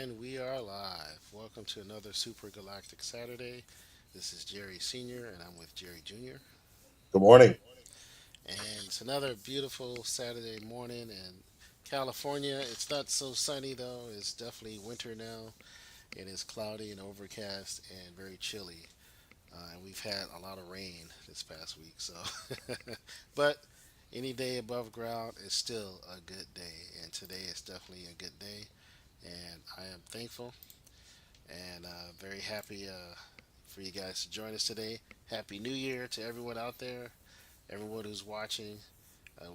And we are live. Welcome to another Super Galactic Saturday. This is Jerry Sr., and I'm with Jerry Jr. Good morning. And it's another beautiful Saturday morning in California. It's not so sunny though, it's definitely winter now. It is cloudy and overcast and very chilly. And we've had a lot of rain this past week, so. But any day above ground is still a good day, and today is definitely a good day. And I am thankful and very happy for you guys to join us today. Happy New Year to everyone out there, everyone who's watching.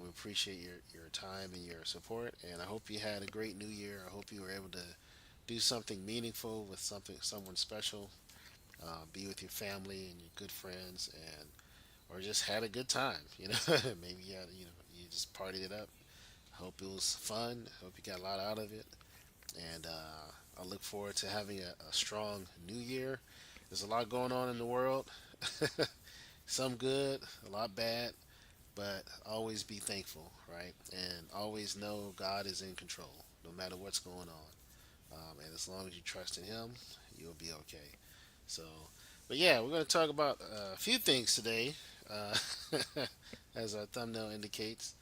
We appreciate your time and your support, and I hope you had a great New Year. I hope you were able to do something meaningful with someone special. Be with your family and your good friends, and or just had a good time. Maybe you just partied it up. Hope it was fun. Hope you got a lot out of it, and I look forward to having a strong new year. There's a lot going on in the world, some good, a lot bad, but always be thankful, right? And always know God is in control, no matter what's going on. And as long as you trust in Him, you'll be okay. So, but yeah, we're going to talk about a few things today, uh, as our thumbnail indicates.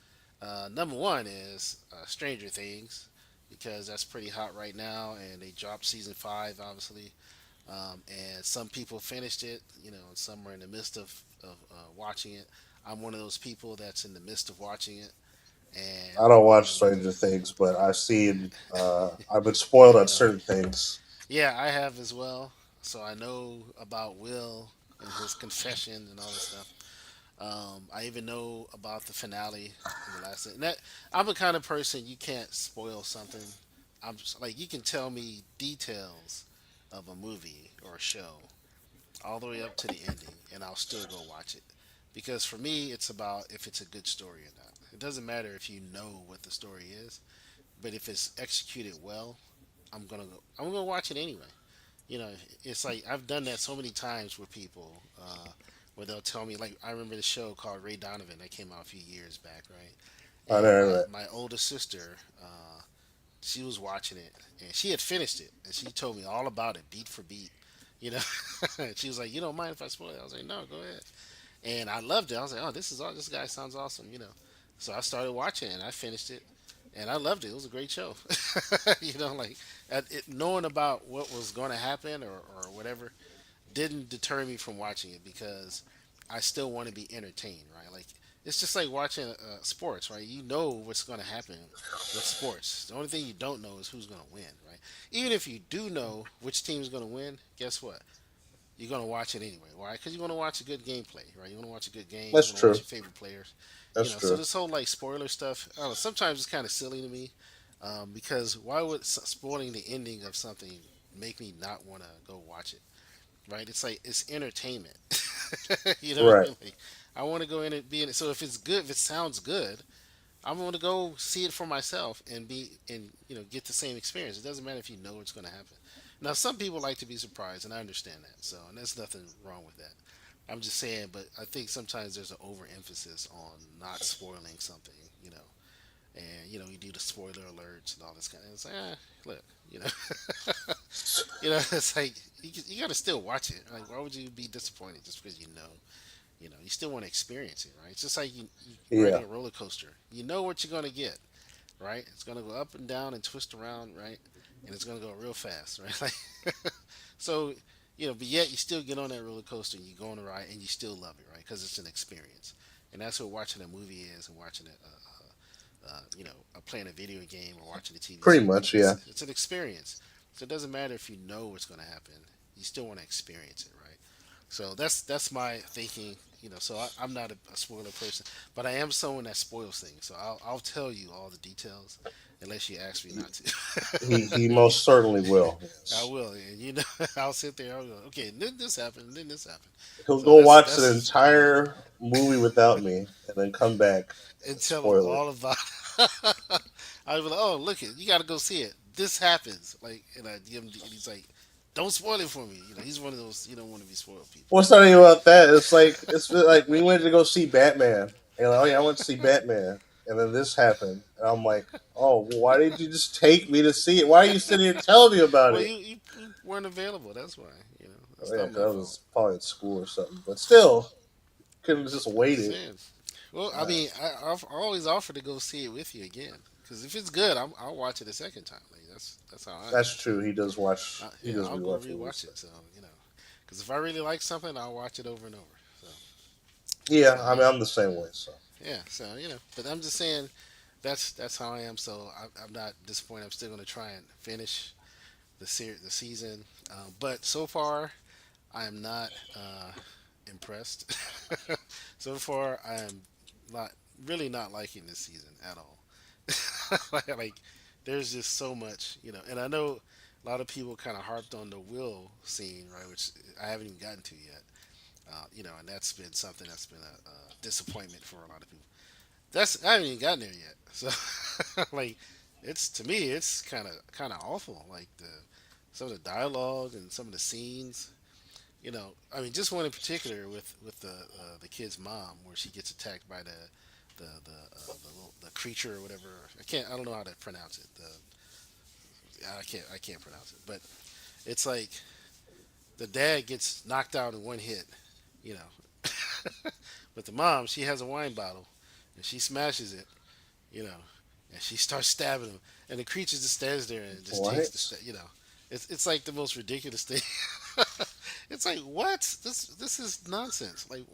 Number one is Stranger Things, because that's pretty hot right now, and they dropped season five, obviously. And some people finished it, and some are in the midst of watching it. I'm one of those people that's in the midst of watching it, and I don't watch Stranger Things, but I've been spoiled on you know, certain things. yeah, I have as well. So I know about Will and his confession and all this stuff. I even know about the finale in the last. And that I'm the kind of person you can't spoil something. I'm just like you can tell me details of a movie or a show all the way up to the ending, and I'll still go watch it. Because for me, it's about if it's a good story or not. It doesn't matter if you know what the story is, but if it's executed well, I'm gonna watch it anyway. You know, it's like I've done that so many times with people, where they'll tell me like I remember the show called Ray Donovan that came out a few years back, right? I And my never, my older sister, she was watching it and she had finished it and she told me all about it, beat for beat. You know, she was like, "You don't mind if I spoil it?" I was like, "No, go ahead." And I loved it. I was like, "Oh, this guy sounds awesome," you know. So I started watching it and I finished it, and I loved it. It was a great show. Like knowing about what was going to happen or whatever didn't deter me from watching it because I still want to be entertained, right? Like it's just like watching sports, right? You know what's going to happen with sports. The only thing you don't know is who's going to win, right? Even if you do know which team is going to win, guess what? You're going to watch it anyway. Why? Because you want to watch a good gameplay, right? You want to watch a good game. You that's want to watch true. your favorite players. That's So true. this whole like spoiler stuff, I don't know, sometimes it's kind of silly to me, because why would spoiling the ending of something make me not want to go watch it? Right? It's like it's entertainment. You know what I Right. mean? Like, I want to go in and be in it. So if it's good, if it sounds good, I'm going to go see it for myself and get the same experience. It doesn't matter if you know what's going to happen. Now, some people like to be surprised, and I understand that. So, and there's nothing wrong with that. I'm just saying, but I think sometimes there's an overemphasis on not spoiling something, and you do the spoiler alerts and all this kind of. It's like, look, you know, it's like you got to still watch it. Like, why would you be disappointed just because you know? You still want to experience it, right? It's just like you riding Yeah. a roller coaster. You know what you're going to get, right? It's going to go up and down and twist around, right? And it's going to go real fast, right? Like, so, but yet you still get on that roller coaster and you go on the ride and you still love it, right? Because it's an experience. And that's what watching a movie is and watching playing a video game or watching a TV Pretty show. much. It's, Yeah. it's an experience. So it doesn't matter if you know what's going to happen. You still want to experience it, right? So that's my thinking. So I'm not a spoiler person, but I am someone that spoils things. So I'll tell you all the details, unless you ask me not to. He most certainly will. I Yes. will, and I'll sit there. I'll go, okay, then this happened, and then this happened. He'll So go that's watch an that's how I am. entire movie without me, and then come back And and tell him spoil it. all about. I'll be like, oh, look it, you got to go see it. This happens, like, and I give him, and he's like, don't spoil it for me. He's one of those you don't want to be spoiled people. What's funny about that? It's like we went to go see Batman. And like, oh yeah, I went to see Batman. and then this happened, and I'm like, oh, why did you just take me to see it? Why are you sitting here telling me about Well, it? you weren't available. That's why. That's Oh, yeah, not 'cause my I fault. was probably at school or something, but still couldn't have just I'm just waited. saying. Well, I Uh, mean, I've always offered to go see it with you again. Because if it's good, I'll watch it a second time. Like that's how I am. that's So true. He does watch. He yeah, does I'll go rewatch movies. rewatch it. So because if I really like something, I'll watch it over and over. So Yeah, so I mean, I'm the same way. So so but I'm just saying that's how I am. So I'm not disappointed. I'm still going to try and finish the season. But so far, I am not impressed. So far, I am not really not liking this season at all. like there's just so much, and I know a lot of people kind of harped on the will scene, right, which I haven't even gotten to yet. And that's been something that's been a disappointment for a lot of people. That's I haven't even gotten there yet. So like it's to me it's kind of awful. Like the some of the dialogue and some of the scenes. I mean, just one in particular with the kid's mom, where she gets attacked by the creature or whatever. I don't know how to pronounce it. I can't pronounce it. But it's like the dad gets knocked out in one hit, you know. But the mom, she has a wine bottle, and she smashes it, you know, and she starts stabbing him, and the creature just stands there and just takes the what? stab. It's like the most ridiculous thing. It's like what this is nonsense. Like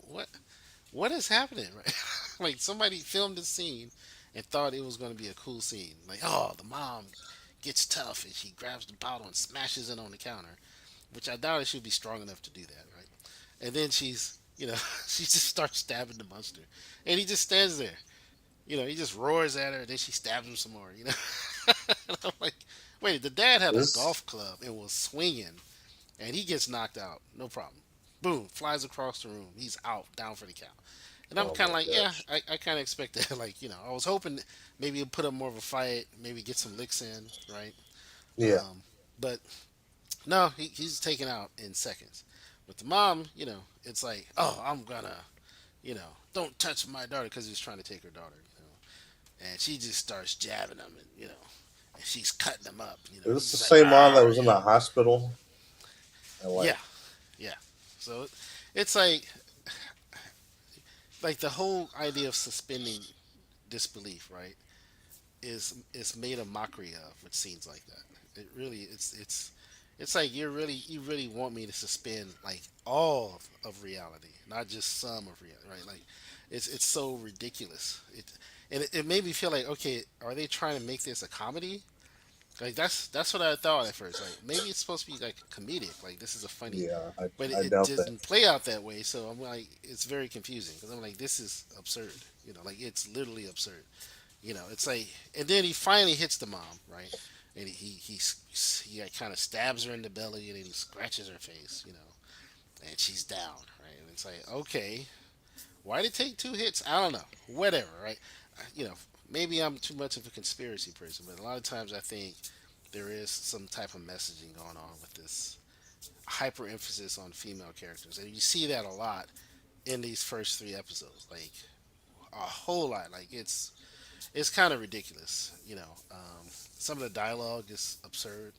what is happening, right? Like somebody filmed the scene and thought it was going to be a cool scene. Like, oh, the mom gets tough and she grabs the bottle and smashes it on the counter, which I doubt she'd be strong enough to do that, right? And then she just starts stabbing the monster, and he just stands there. He just roars at her, and then she stabs him some more. And I'm like, wait, the dad had a This? golf club and was swinging, and he gets knocked out, no problem. Boom, flies across the room. He's out, down for the count. And I'm Oh kind my of like, yeah, gosh. I kind of expect that. Like, I was hoping maybe he'll put up more of a fight, maybe get some licks in, right? Yeah. But no, he's taken out in seconds. With the mom, it's like, oh, I'm gonna, don't touch my daughter because he's trying to take her daughter. And she just starts jabbing him, and she's cutting him up. Is this the He's like, same mom that "Arr," was in the hospital? And yeah, like, yeah. So it's like the whole idea of suspending disbelief, right? Is made a mockery of with scenes like that. It really it's like you really want me to suspend like all of reality, not just some of reality, right? Like it's so ridiculous. It made me feel like, okay, are they trying to make this a comedy? Like that's what I thought at first. Like maybe it's supposed to be like comedic. Like this is a funny, yeah, but I it doubt that. doesn't play out that way. So I'm like, it's very confusing because I'm like, this is absurd. Like it's literally absurd. It's like, and then he finally hits the mom, right? And he kind of stabs her in the belly, and then he scratches her face, and she's down, right? And it's like, okay, why did it take two hits? I don't know, whatever, right? You know, Maybe I'm too much of a conspiracy person, but a lot of times I think there is some type of messaging going on with this hyper emphasis on female characters, and you see that a lot in these first three episodes, like a whole lot. Like it's kind of ridiculous. Some of the dialogue is absurd.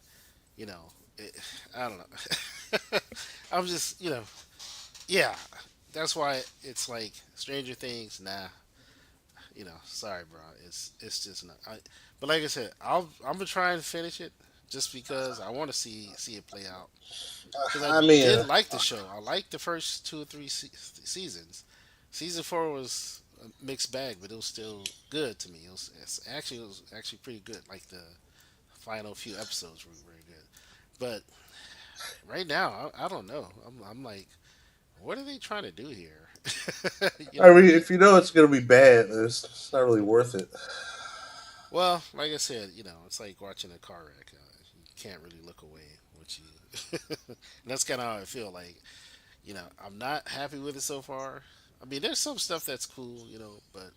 You know, it, I don't know. I'm just, yeah. That's why it's like Stranger Things. Nah, sorry, bro. It's just not. But like I said, I'm gonna try and finish it just because I want to see it play out. Because I I mean, did like the show. I liked the first two or three seasons. Season four was a mixed bag, but it was still good to me. It was actually pretty good. Like the final few episodes were very good. But right now, I don't know. I'm like, what are they trying to do here? you I know. mean, if you know it's gonna be bad, it's not really worth it. Well, like I said, it's like watching a car wreck. You can't really look away. What you, and that's kind of how I feel. Like, I'm not happy with it so far. I mean, there's some stuff that's cool, but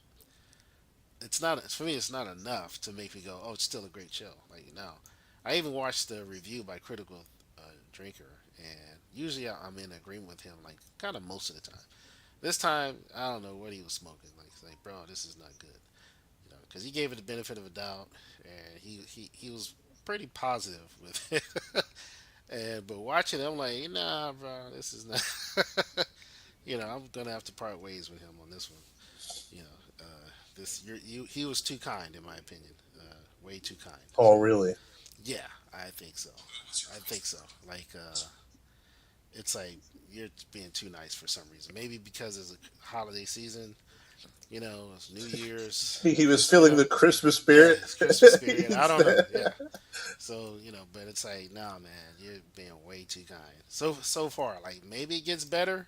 it's not for me. It's not enough to make me go, "Oh, it's still a great show." Like, no, I even watched the review by Critical Drinker, and usually I'm in agreement with him, like kind of most of the time. This time, I don't know what he was smoking. Like, bro, this is not good. because he gave it the benefit of a doubt, and he was pretty positive with it. And but watching it, I'm like, nah, bro, this is not. I'm gonna have to part ways with him on this one. You know, this he was too kind in my opinion, way too kind. So Oh, really? yeah, I think so. I think so. Like it's like you're being too nice for some reason. Maybe because it's a holiday season. It's New Year's. He was You feeling know, the Christmas yeah, spirit. it's Christmas spirit. I He's- don't know. Yeah. So but it's like, nah, man, you're being way too kind. So far, like maybe it gets better.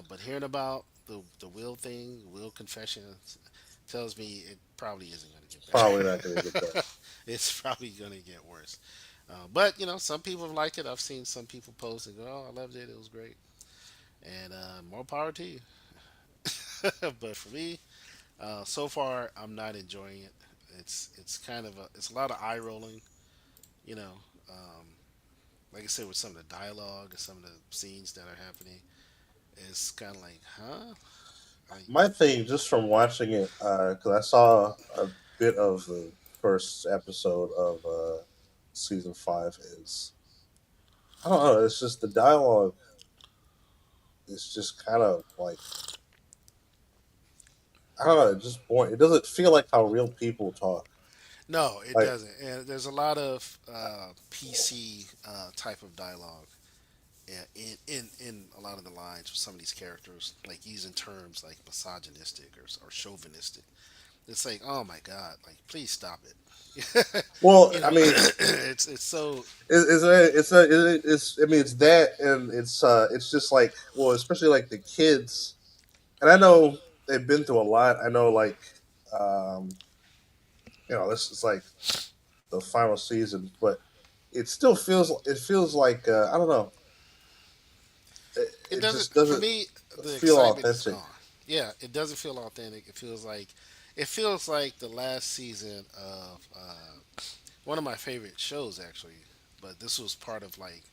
But hearing about the will thing, will confession, tells me it probably isn't going to it's get probably not going to get better. better. It's probably going to get worse. But some people like it. I've seen some people post and go, "Oh, I loved it. It was great." And more power to you. But for me, so far, I'm not enjoying it. It's kind of it's a lot of eye rolling. You know, um, like I said, with some of the dialogue and some of the scenes that are happening, it's kind of like, huh? Like, My thing, just from watching it, because I saw a bit of the first episode of season 5, is I don't know. It's just the dialogue is just kind of like I don't know. It's just boring. It doesn't feel like how real people talk. no, it Like, doesn't. And there's a lot of PC type of dialogue in a lot of the lines with some of these characters, like using terms like misogynistic or chauvinistic. It's like, oh my god, like please stop it. well, I mean, It's so it's I mean it's that, and it's just like, well, especially like the kids, and I know they've been through a lot. I know, like, um, this is like the final season, but it feels like I don't know. it It doesn't just for doesn't me the feel excitement is authentic. gone. Yeah, it doesn't feel authentic. It feels like the last season of one of my favorite shows actually, but this was part of like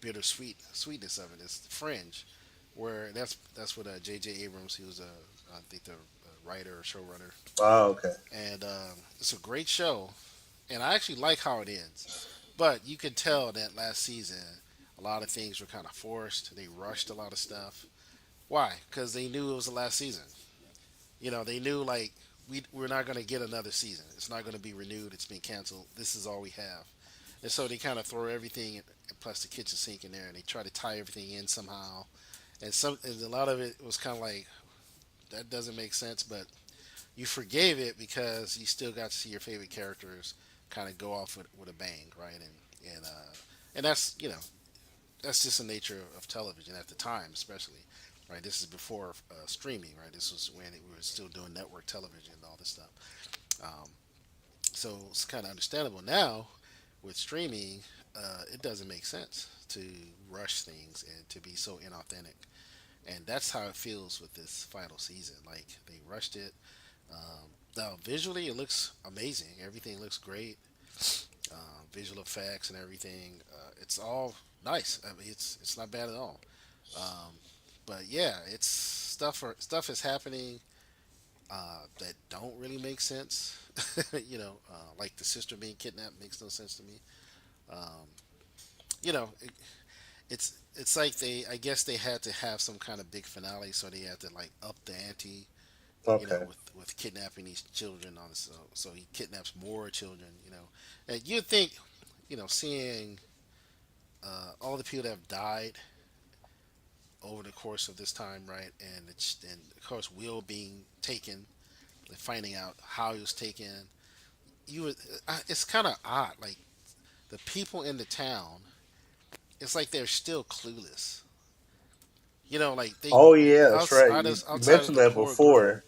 bittersweet sweetness of it. It's Fringe, where that's what J.J. Abrams, he was I think the writer or showrunner, Oh, okay. and it's a great show, and I actually like how it ends. But you could tell that last season, a lot of things were kind of forced. They rushed a lot of stuff. Why? Because they knew it was the last season. They knew like we're not going to get another season. It's not going to be renewed. It's been canceled. This is all we have. And so they kind of throw everything, plus the kitchen sink in there, and they try to tie everything in somehow. And a lot of it was kind of like that doesn't make sense, but you forgave it because you still got to see your favorite characters kind of go off with a bang, right? And that's just the nature of television at the time, especially, right? This is before streaming, right? This was when we were still doing network television and all this stuff. Um, so it's kind of understandable now with streaming. It doesn't make sense to rush things and to be so inauthentic, and that's how it feels with this final season. Like they rushed it. Now visually, it looks amazing. Everything looks great. Visual effects and everything. It's all nice. I mean, it's not bad at all. Um, but yeah, it's stuff is happening that don't really make sense. Like the sister being kidnapped makes no sense to me. Um, it's like I guess they had to have some kind of big finale, so they had to like up the ante. Okay. With kidnapping these children on so he kidnaps more children. And you'd think, seeing all the people that have died over the course of this time, right? And of course, Will being taken, and finding out how he was taken. You would, it's kind of odd. Like the people in the town, it's like they're still clueless. Like they Oh yeah, that's right. You outside of mentioned the that poor girl. before.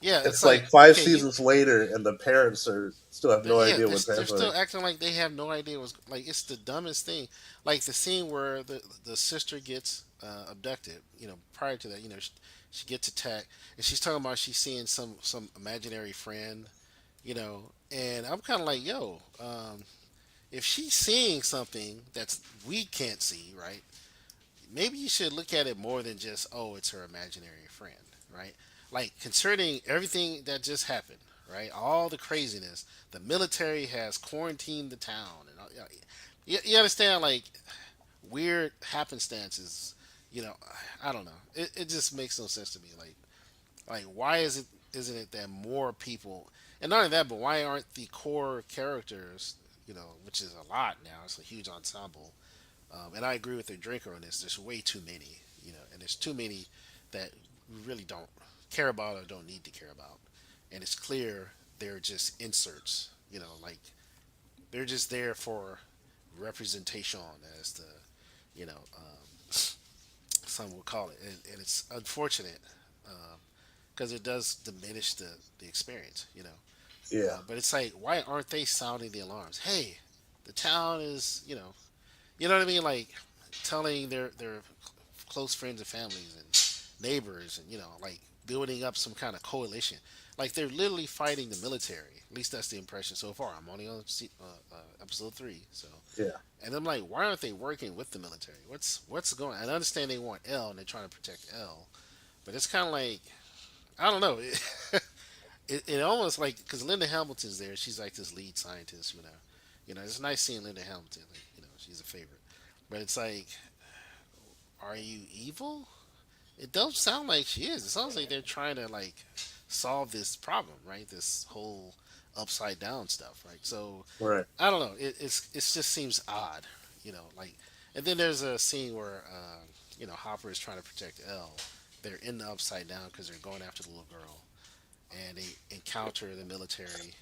Yeah, it's It's like like five okay, you seasons later, and the parents are still have no yeah, idea what's they're happening. still acting like they have no idea what's like. It's the dumbest thing. Like the scene where the sister gets abducted. Prior to that, she gets attacked, and she's talking about she's seeing some imaginary friend. And I'm kind of like, yo, if she's seeing something that's we can't see, right? Maybe you should look at it more than just, oh, it's her imaginary friend, right? Like concerning everything that just happened, right? All the craziness. The military has quarantined the town, and you understand like weird happenstances. You know, I don't know. It just makes no sense to me. Like why isn't it that more people, and not only that, but why aren't the core characters, which is a lot now, it's a huge ensemble. And I agree with the drinker on this. There's way too many, and there's too many that we really don't care about or don't need to care about. And it's clear they're just inserts, like they're just there for representation, as the, some will call it. And it's unfortunate because it does diminish the experience, Yeah, But it's like, why aren't they sounding the alarms? Hey, the town is, you know what I mean? Like telling their close friends and families and neighbors, and like building up some kind of coalition. Like they're literally fighting the military. At least that's the impression so far. I'm only on episode 3, so. yeah, And I'm like, why aren't they working with the military? What's going? I understand they want L and they're trying to protect L, but it's kind of like, I don't know. It almost like, because Linda Hamilton's there. She's like this lead scientist. It's nice seeing Linda Hamilton. Like, she's a favorite. But it's like, are you evil? It don't sound like she is. It sounds like they're trying to like solve this problem, right? This whole upside down stuff, right? So right. I don't know. It just seems odd, like. And then there's a scene where Hopper is trying to protect Elle. They're in the upside down because they're going after the little girl, and they encounter the military.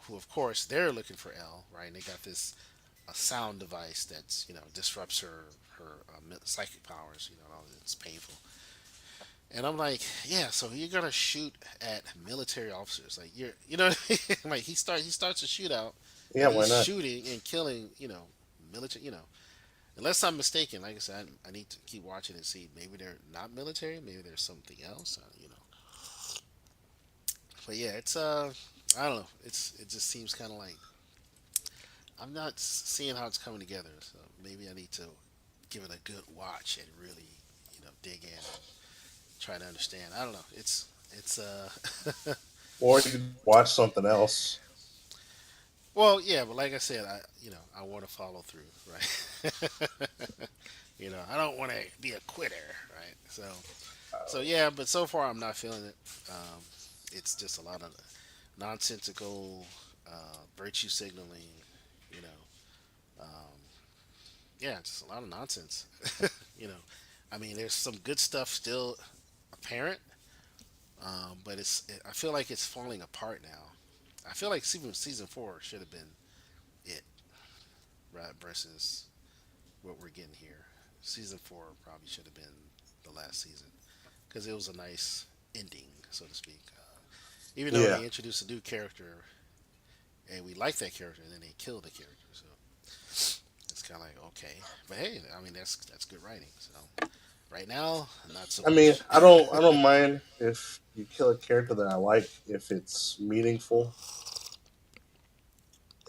Who of course they're looking for Elle, right? And they got this a sound device that's disrupts her psychic powers. It's painful. And I'm like, yeah, so you're gonna shoot at military officers, like what I mean? Like he starts a shootout, Yeah, and why he's not? shooting and killing, military, unless I'm mistaken. Like I said, I need to keep watching and see. Maybe they're not military. Maybe there's something else. But yeah, it's I don't know. It just seems kind of like I'm not seeing how it's coming together. So maybe I need to give it a good watch and really, dig in and try to understand. I don't know. It's Or you could watch something else. well, yeah, but like I said, I want to follow through, right? I don't want to be a quitter, right? So yeah, but so far I'm not feeling it. It's just a lot of nonsensical virtue signaling, you know. Um, yeah, just a lot of nonsense. you know, I mean, there's some good stuff still apparent, but I feel like it's falling apart now. I feel like season 4 should have been it, right? Versus what we're getting here. Season 4 probably should have been the last season because it was a nice ending, so to speak. Even though Yeah, they introduced a new character and we like that character, and then they killed the character, so it's kind of like, okay, but hey, I mean that's good writing. So right now, not so I mean, much. I don't mind if you kill a character that I like if it's meaningful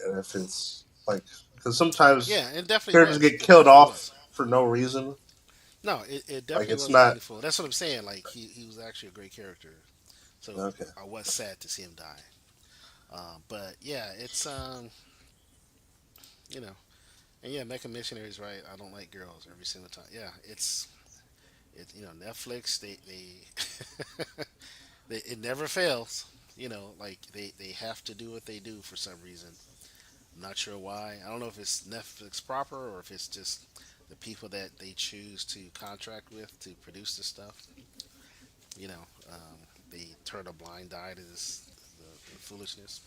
and if it's like because sometimes Yeah, it definitely characters was. get It killed definitely off was. for no reason. No, it Like definitely it's was not meaningful. That's what I'm saying. Like he was actually a great character. So okay. I was sad to see him die. But yeah, it's you know, and yeah, Mecha Missionaries, right? I don't like girls every single time. Yeah, Netflix, it never fails. Like they have to do what they do for some reason. I'm not sure why. I don't know if it's Netflix proper or if it's just the people that they choose to contract with to produce this stuff. You know, um, they turn a blind eye to the foolishness.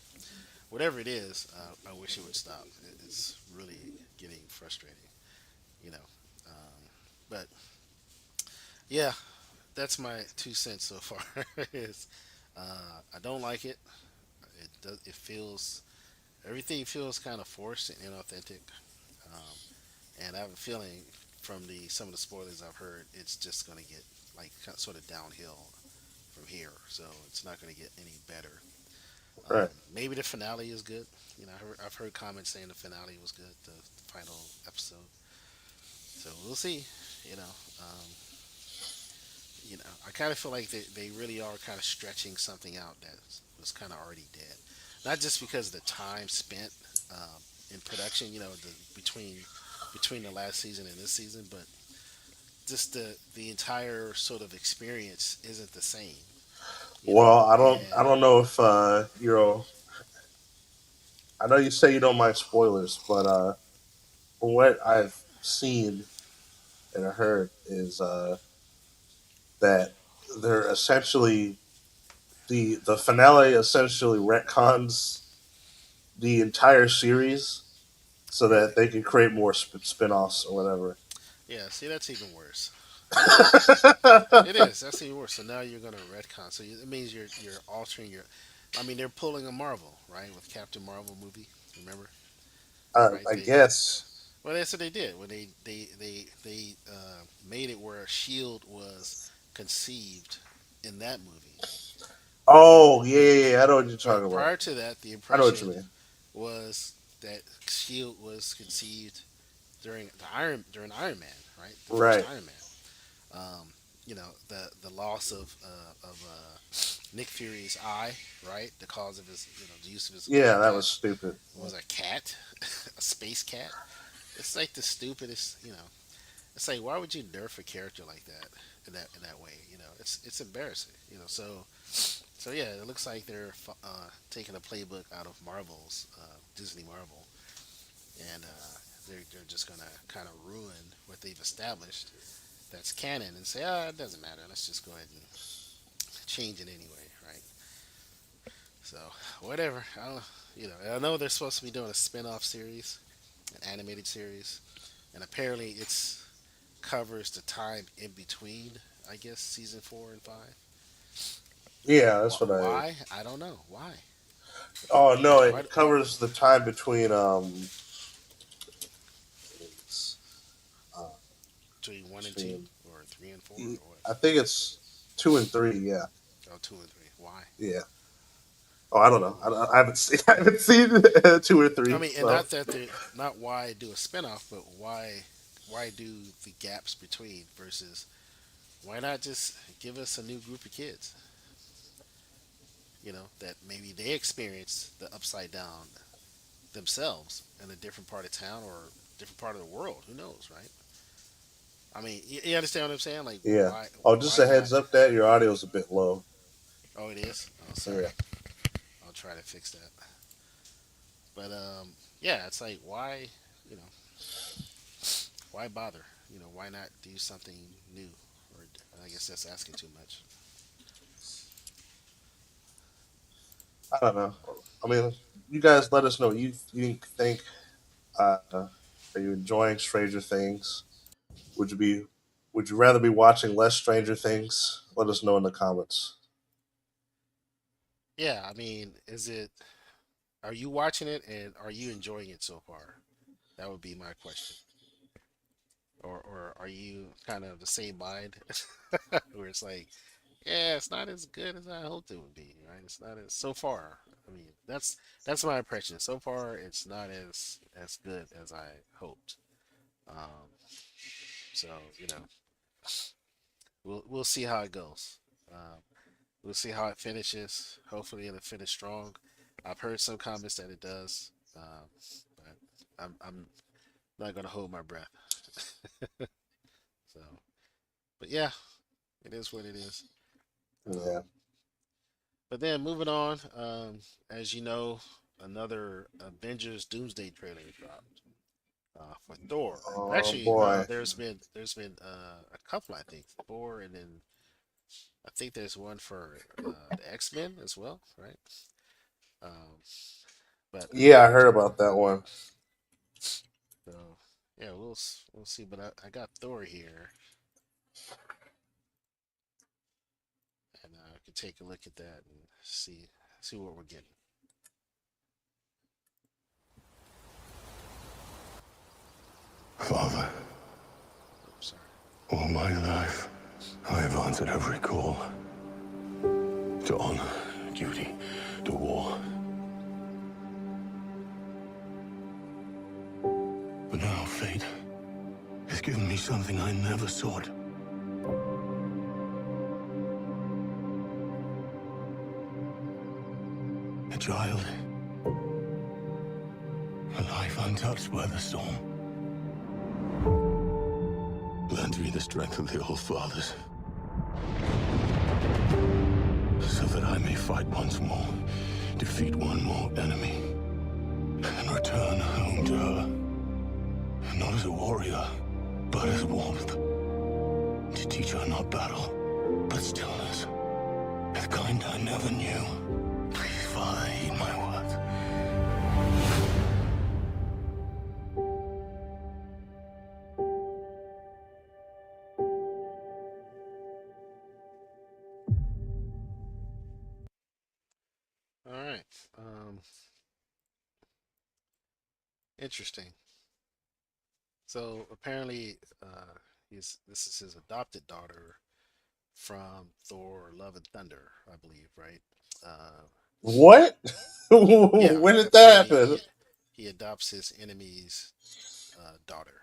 Whatever it is, I wish it would stop. It's really getting frustrating. You know, um, but yeah, that's my 2 cents so far. is I don't like it. It does. It feels everything feels kind of forced and inauthentic. Um, and I have a feeling from the some of the spoilers I've heard, it's just going to get like sort of downhill from here. So it's not going to get any better. Right. Maybe the finale is good. I've heard comments saying the finale was good, the final episode. So we'll see. You know, um, I kind of feel like they really are kind of stretching something out that was kind of already dead. Not just because of the time spent in production, between the last season and this season, but just the entire sort of experience isn't the same, Well, I and don't know if you're. I know you say you don't mind spoilers, but from what I've seen and heard is that they're essentially the finale essentially retcons the entire series so that really, they can create more spin-offs or whatever. yeah. See, that's even worse. It is. That's even worse. So now you're going to retcon. So it means you're altering your. I mean, they're pulling a Marvel, right, with Captain Marvel movie. Remember, right? I guess. Well, that's what they did when they made it where Shield was conceived in that movie. Oh yeah, yeah, yeah. I know what you're talking But about. prior to that, the I know what you impression mean. was that Shield was conceived during Iron Man, right? The first Right. Iron Man. The loss of Nick Fury's eye, right? The cause of his the use of his Yeah, eye that was patch stupid. was a cat, a space cat. It's like the stupidest. It's like why would you nerf a character like that in that way? It's embarrassing. So yeah, it looks like they're taking a playbook out of Marvel's Disney Marvel, and they're just gonna kind of ruin what they've established that's canon and say, it doesn't matter. Let's just go ahead and change it anyway, right? So whatever. I know they're supposed to be doing a spin-off series, an animated series, and apparently it's covers the time in between. I guess season 4 and 5. Yeah, that's what I. Why? I don't know. Why? Oh no, Why it covers the time between uh between 1 and 2 between or 3 and 4 or what? I think it's 2 and 3. Yeah, Oh, 2 and 3. Why? yeah. Oh, I don't know. I haven't seen I haven't seen 2 or 3. I mean, and So not that they not why do a spinoff, but why do the gaps between versus why not just give us a new group of kids? That maybe they experience the upside down themselves in a different part of town or different part of the world. Who knows, right? I mean, you understand what I'm saying? Like, yeah. why Oh, just why a not? heads up that your audio's a bit low. Oh, it is. Oh, sorry. Yeah. I'll try to fix that. But yeah, it's like you know, why bother? Why not do something new? Or I guess that's asking too much. I don't know. I mean, you guys let us know. You think are you enjoying Stranger Things? Would you be would you rather be watching less Stranger Things? Let us know in the comments. Yeah, I mean, is it? Are you watching it and are you enjoying it so far? That would be my question. Or are you kind of the same mind where it's like, yeah, it's not as good as I hoped it would be, right? It's not as so far. I mean, that's my impression. So far, it's not as good as I hoped. Um, so we'll see how it goes. Um, we'll see how it finishes. Hopefully, it'll finish strong. I've heard some comments that it does, but I'm not gonna hold my breath. So, but yeah, it is what it is. Yeah. Um, but then moving on, as you know, another Avengers Doomsday trailer dropped for Thor. Oh Actually, no, boy. there's been a couple, I think, Thor, and then I think there's one for the X-Men as well, right? Um, but Yeah, I heard about that one. so yeah, we'll see. But I got Thor here, and I can take a look at that and see what we're getting. Father, Oops, sorry. all my life, I have answered every call to honor, duty, to war. But now fate has given me something I never sought. child, a life untouched by the storm. Lend me the strength of the old fathers, so that I may fight once more, defeat one more enemy, and return home to her. Not as a warrior, but as warmth. To teach her not battle, but stillness. The kind I never knew. Please, Father, heed my words. All right. Interesting. So apparently, he's this is his adopted daughter from Thor: Love and Thunder, I believe, right? Uh, What? yeah, When did that apparently happen? he adopts his enemy's daughter.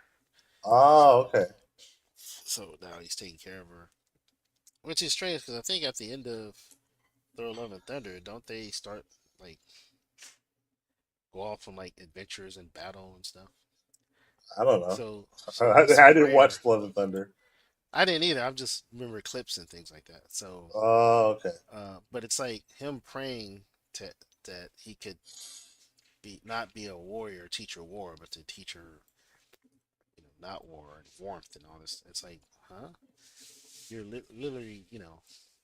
Oh, So okay. so now he's taking care of her, which is strange because I think at the end of Thor: Love and Thunder, don't they start like go off on like adventures and battle and stuff? I don't know. So this I didn't prayer, watch Love and Thunder. I didn't either. I just remember clips and things like that. So, Oh, okay. but it's like him praying to that he could be not be a warrior, teach her war, but to teach her, not war and warmth and all this. It's like, huh? You're literally,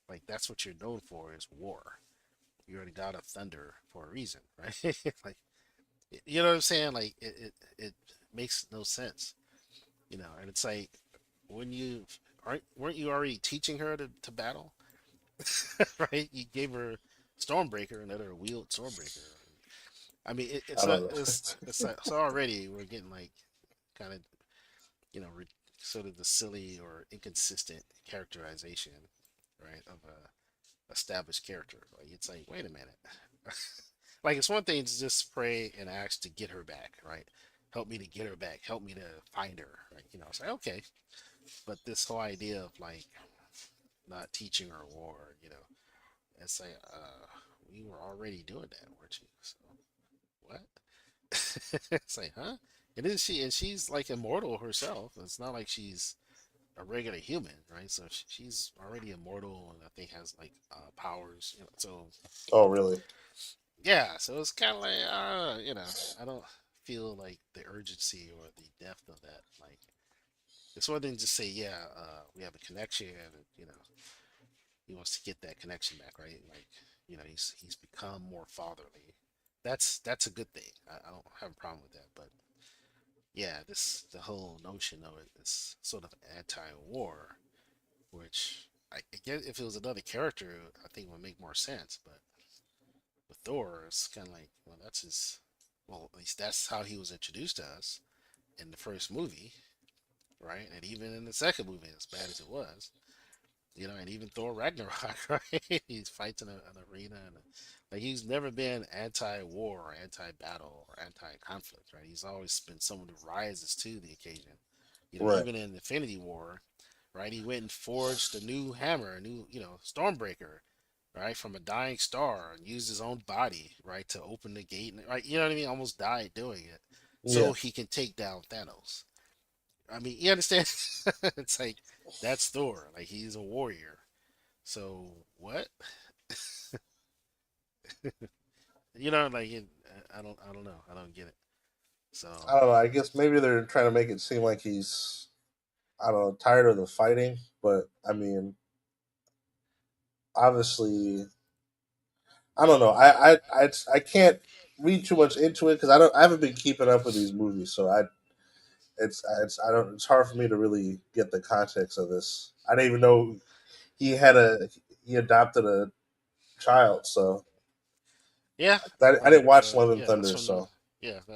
like that's what you're known for is war. You're the god of thunder for a reason, right? Like, you know what I'm saying? Like, it makes no sense, And it's like when you aren't weren't you already teaching her to battle, right? You gave her Stormbreaker and let her wield Stormbreaker. I mean, I it's not don't know. it's like, so already we're getting like kind of sort of the silly or inconsistent characterization, right, of a established character. Like it's like, wait a minute, like it's one thing to just pray and ask to get her back, right? Help me to get her back. Help me to find her, right? It's like okay, but this whole idea of like not teaching her war, it's like we were already doing that, weren't you? So what? It's like, huh? And then she's like immortal herself. It's not like she's a regular human, right? So she's already immortal and I think has like powers, So Oh, really? yeah, so it's kind of like, I don't feel like the urgency or the depth of that. Like, it's one thing to just say, yeah, we have a connection, and he wants to get that connection back, right? Like, he's become more fatherly. That's a good thing. I don't have a problem with that, but yeah, the whole notion of it is sort of anti-war, which I guess if it was another character, I think it would make more sense. But with Thor, it's kind of like, well, that's his. Well, at least that's how he was introduced to us in the first movie, right? And even in the second movie, as bad as it was, and even Thor Ragnarok, right? He fights in an arena, and like he's never been anti-war or anti-battle or anti-conflict, right? He's always been someone who rises to the occasion. Right. Even in Infinity War, right? He went and forged a new hammer, a new, Stormbreaker, right, from a dying star, and used his own body, right, to open the gate, right? You know what I mean? Almost died doing it, Yeah. so he can take down Thanos. I mean, you understand? It's like that's Thor. Like he's a warrior. So what? Like I don't know. I don't get it. So I don't know. I guess maybe they're trying to make it seem like he's, I don't know, tired of the fighting. But I mean, obviously, I don't know. I can't read too much into it because I haven't been keeping up with these movies, so it's I don't it's hard for me to really get the context of this. I didn't even know he adopted a child, so yeah, I didn't watch Love and yeah, that's Thunder, from the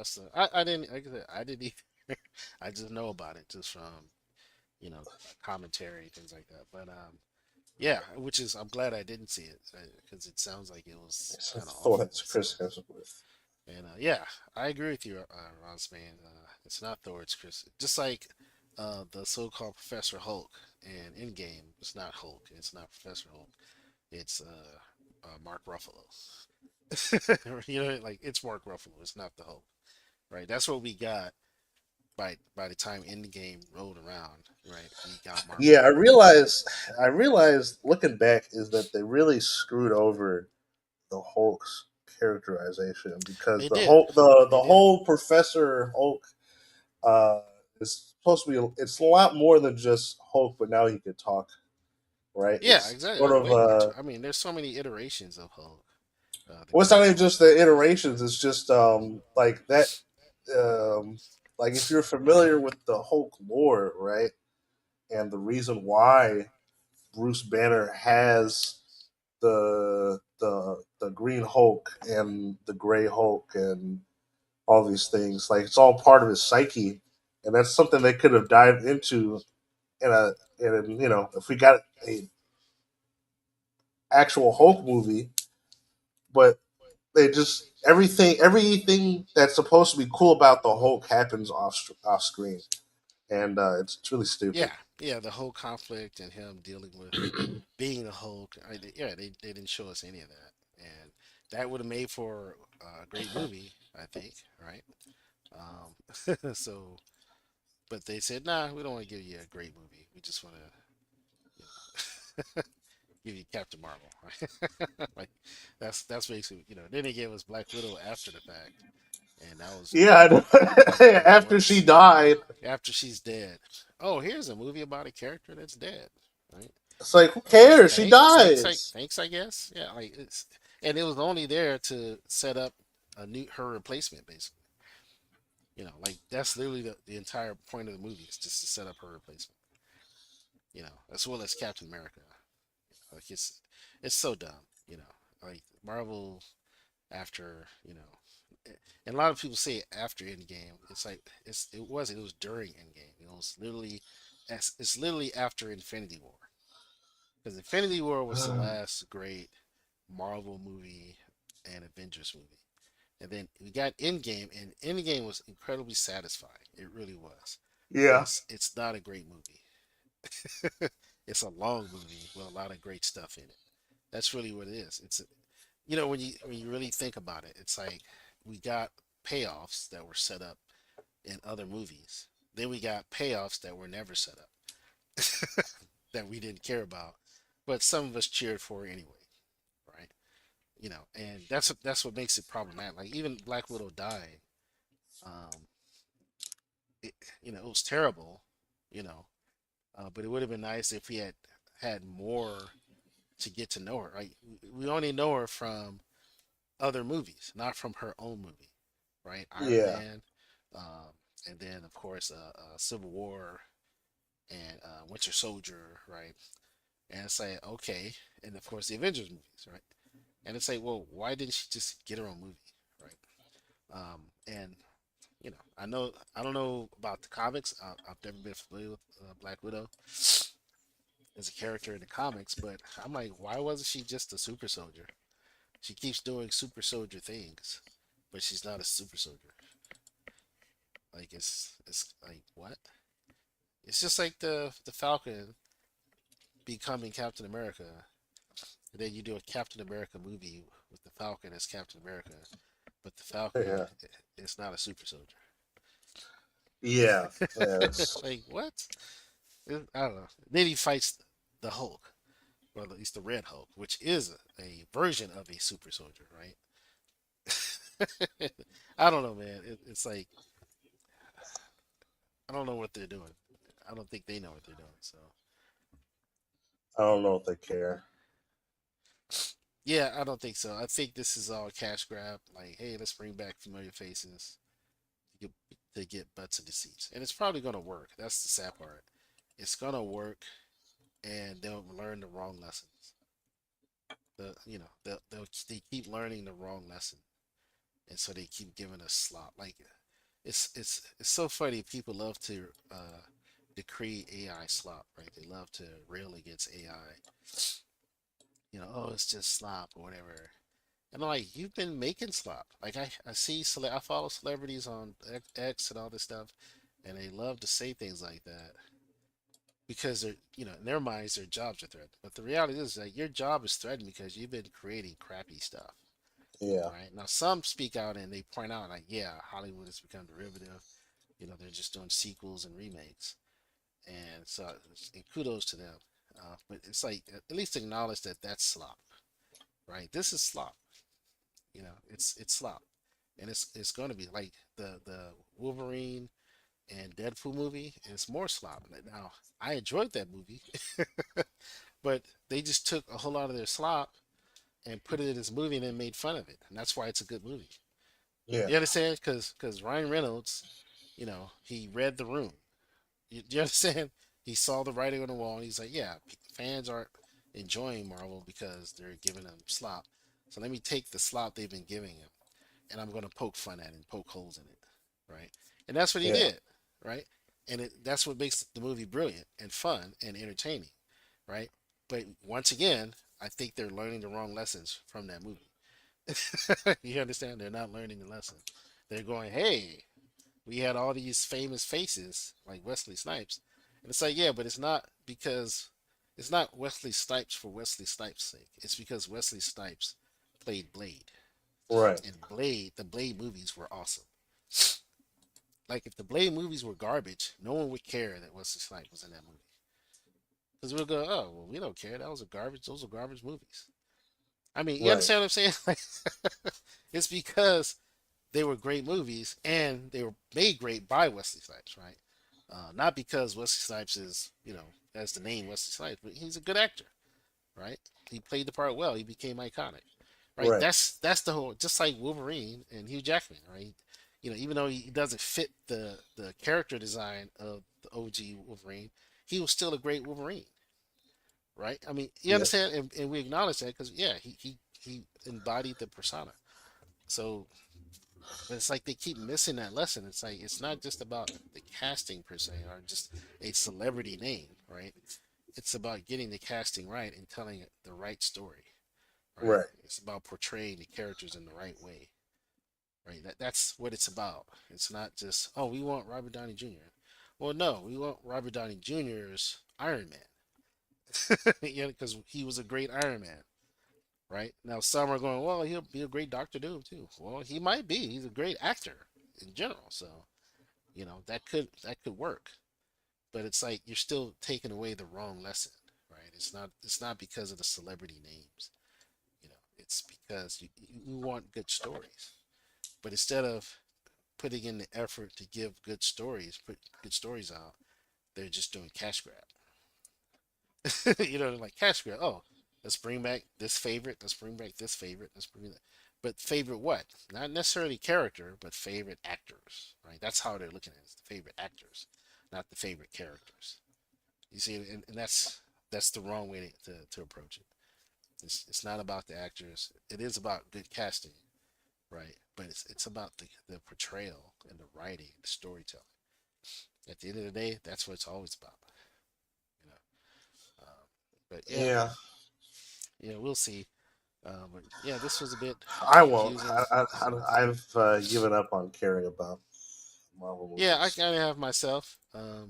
so I didn't like I said, I didn't either. I just know about it just from commentary things like that. But yeah, which is I'm glad I didn't see it because it sounds like it was it's kind of Thor. awful. It's So Chris Hemsworth. and yeah, I agree with you, Ross. Man, it's not Thor, it's Chris. Just like the so-called Professor Hulk in Endgame, it's not Hulk, it's not Professor Hulk, it's Mark Ruffalo. You know, like it's Mark Ruffalo. It's not the Hulk, right? That's what we got by the time Endgame rolled around, right? We got Mark Yeah, Ruffalo. I realized looking back is that they really screwed over the Hulk's characterization because They did. the They did. whole Professor Hulk uh, is supposed to be, it's a lot more than just Hulk, but now he can talk, right? Yeah, It's exactly. sort There's of way more to. I mean, there's so many iterations of Hulk. The well, it's Green not even Hulk. just the iterations. It's just like that. Um, like if you're familiar with the Hulk lore, right, and the reason why Bruce Banner has the Green Hulk and the Gray Hulk and all these things, like it's all part of his psyche, and that's something they could have dived into in a if we got a actual Hulk movie, but they just everything that's supposed to be cool about the Hulk happens off screen, and it's really stupid. Yeah, yeah. The whole conflict and him dealing with being the Hulk. Yeah, they didn't show us any of that, and that would have made for a great movie, I think. Right. So, but they said, nah, we don't want to give you a great movie. We just want to, you know, give you Captain Marvel. Right? Like that's basically, Then they gave us Black Widow after the fact, and that was Yeah, I know. like After she what's died, after she's dead. Oh, here's a movie about a character that's dead. Right? it's like who Like cares? She dies. thanks, I guess. Yeah, like and it was only there to set up a new her replacement, basically. Like that's literally the entire point of the movie is just to set up her replacement. As well as Captain America. Like it's so dumb. Like Marvel after and a lot of people say after Endgame. It's like it was during Endgame. It's literally after Infinity War because Infinity War was the last great Marvel movie and Avengers movie. And then we got Endgame, and Endgame was incredibly satisfying. It really was, but Yeah, it's not a great movie. It's a long movie with a lot of great stuff in it. That's really what it is. When you really think about it, it's like we got payoffs that were set up in other movies. Then we got payoffs that were never set up that we didn't care about, but some of us cheered for anyway, right? And that's what makes it problematic. Like even Black Widow dying, um, it, it was terrible, you know, but it would have been nice if we had more to get to know her. Right? We only know her from other movies, not from her own movie, right? Iron yeah, Man, um, and then of course Civil War and Winter Soldier, right? And it's like okay, and of course the Avengers movies, right? And it's like, well, why didn't she just get her own movie, right? And I don't know about the comics. I've never been familiar with Black Widow as a character in the comics, but I'm like, why wasn't she just a super soldier? She keeps doing super soldier things, but she's not a super soldier. Like it's like what? It's just like the Falcon becoming Captain America, and then you do a Captain America movie with the Falcon as Captain America, but the Falcon yeah, is not a super soldier. yeah. Yeah, it's Like what? I don't know. Then he fights the Hulk, or at least the Red Hulk, which is a version of a super soldier, right? I don't know, man. It's like I don't know what they're doing. I don't think they know what they're doing. So I don't know if they care. yeah, I don't think so. I think this is all cash grab. Like, hey, let's bring back familiar faces to get butts in the seats, and it's probably gonna work. That's the sad part. It's gonna work, and they'll learn the wrong lessons. They keep learning the wrong lesson, and so they keep giving us slop. Like, it's so funny. People love to decree AI slop, right? They love to rail against AI. Oh, it's just slop or whatever. And I'm like, you've been making slop. Like I follow celebrities on X and all this stuff, and they love to say things like that because in their minds, their jobs are threatened. But the reality is that your job is threatened because you've been creating crappy stuff. Yeah. right? Now some speak out and they point out like, yeah, Hollywood has become derivative. They're just doing sequels and remakes, and so and kudos to them. But it's like at least acknowledge that that's slop, right? This is slop. It's slop, and it's going to be like the Wolverine and Deadpool movie is more slop. Now I enjoyed that movie, but they just took a whole lot of their slop and put it in this movie and then made fun of it, and that's why it's a good movie. Yeah. You understand? Because Ryan Reynolds, he read the room. You understand? He saw the writing on the wall, and he's like, "Yeah, fans aren't enjoying Marvel because they're giving them slop. So let me take the slop they've been giving him, and I'm going to poke fun at it and poke holes in it, right?" And that's what he Yeah. did, right? And that's what makes the movie brilliant and fun and entertaining, right? But once again, I think they're learning the wrong lessons from that movie. You understand? They're not learning the lesson. They're going, "Hey, we had all these famous faces like Wesley Snipes," and it's like, yeah, but it's not Wesley Snipes for Wesley Snipes' sake. It's because Wesley Snipes played Blade, Right. and the Blade movies were awesome. Like if the Blade movies were garbage, no one would care that Wesley Snipes was in that movie because we'll go, "Oh, well, we don't care. That was a garbage. Those are garbage movies." I mean, you Right. understand what I'm saying? Like, it's because they were great movies and they were made great by Wesley Snipes, right? Not because Wesley Snipes is, as the name Wesley Snipes, but he's a good actor, right? He played the part well. He became iconic, right? Right. That's the whole. Just like Wolverine and Hugh Jackman, right? Even though he doesn't fit the character design of the OG Wolverine, he was still a great Wolverine, right? I mean, you Yeah. understand, and we acknowledge that because yeah, he embodied the persona. So but it's like they keep missing that lesson. It's like it's not just about the casting per se or just a celebrity name, right? It's about getting the casting right and telling the right story, right? Right. It's about portraying the characters in the right way, right? That's what it's about. It's not just, oh, we want Robert Downey Jr. Well, no, we want Robert Downey Jr.'s Iron Man, yeah, because he was a great Iron Man, right? Now some are going, well, he'll be a great Doctor Doom too. Well, he might be. He's a great actor in general, so that could work. But it's like you're still taking away the wrong lesson, right? It's not because of the celebrity names. It's because you want good stories. But instead of putting in the effort to give good stories, put good stories out, they're just doing cash grab. Like cash grab. Oh, let's bring back this favorite. Let's bring back this favorite. Let's bring that. But favorite what? Not necessarily character, but favorite actors, right? That's how they're looking at it. It's the favorite actors, not the favorite characters. You see, and that's the wrong way to approach it. It's not about the actors. It is about good casting, right? But it's about the portrayal and the writing, the storytelling. At the end of the day, that's what it's always about, you know. But yeah, Yeah. we'll see. But yeah, this was a bit I won't. confusing. So I've given up on caring about Marvel yeah, I movies. kind of have myself a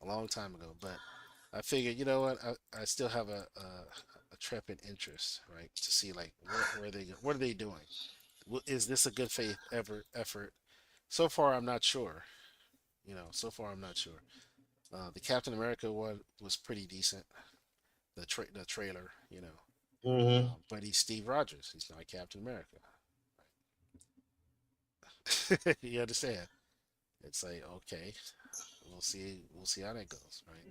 long time ago, but I figured, you know what, I still have a trepid interest, right, to see like what are they doing? Is this a good faith effort? So far, I'm not sure. So far I'm not sure. The Captain America one was pretty decent. The trailer, Hmm. but he's Steve Rogers. He's not Captain America. You understand? It's like okay, we'll see. We'll see how that goes, right?